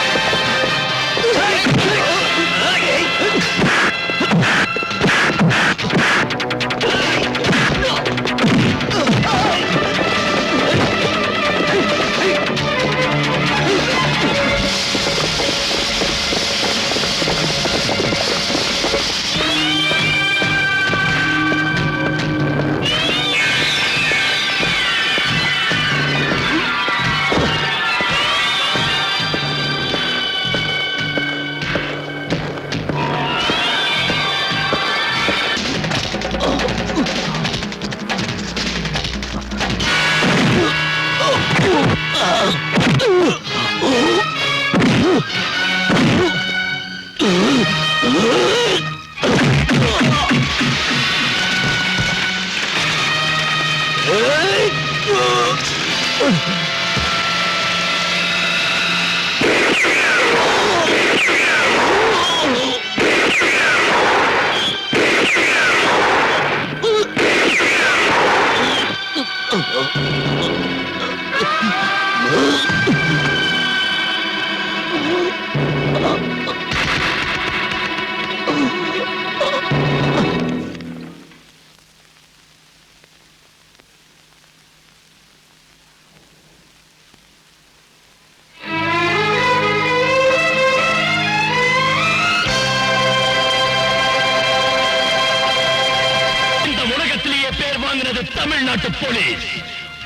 தமிழ்நாட்டு போலீஸ்.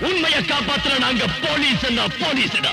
உண்மையை காப்பாத்துற நாங்க போலீஸ் என்ன போலீஸ்டா.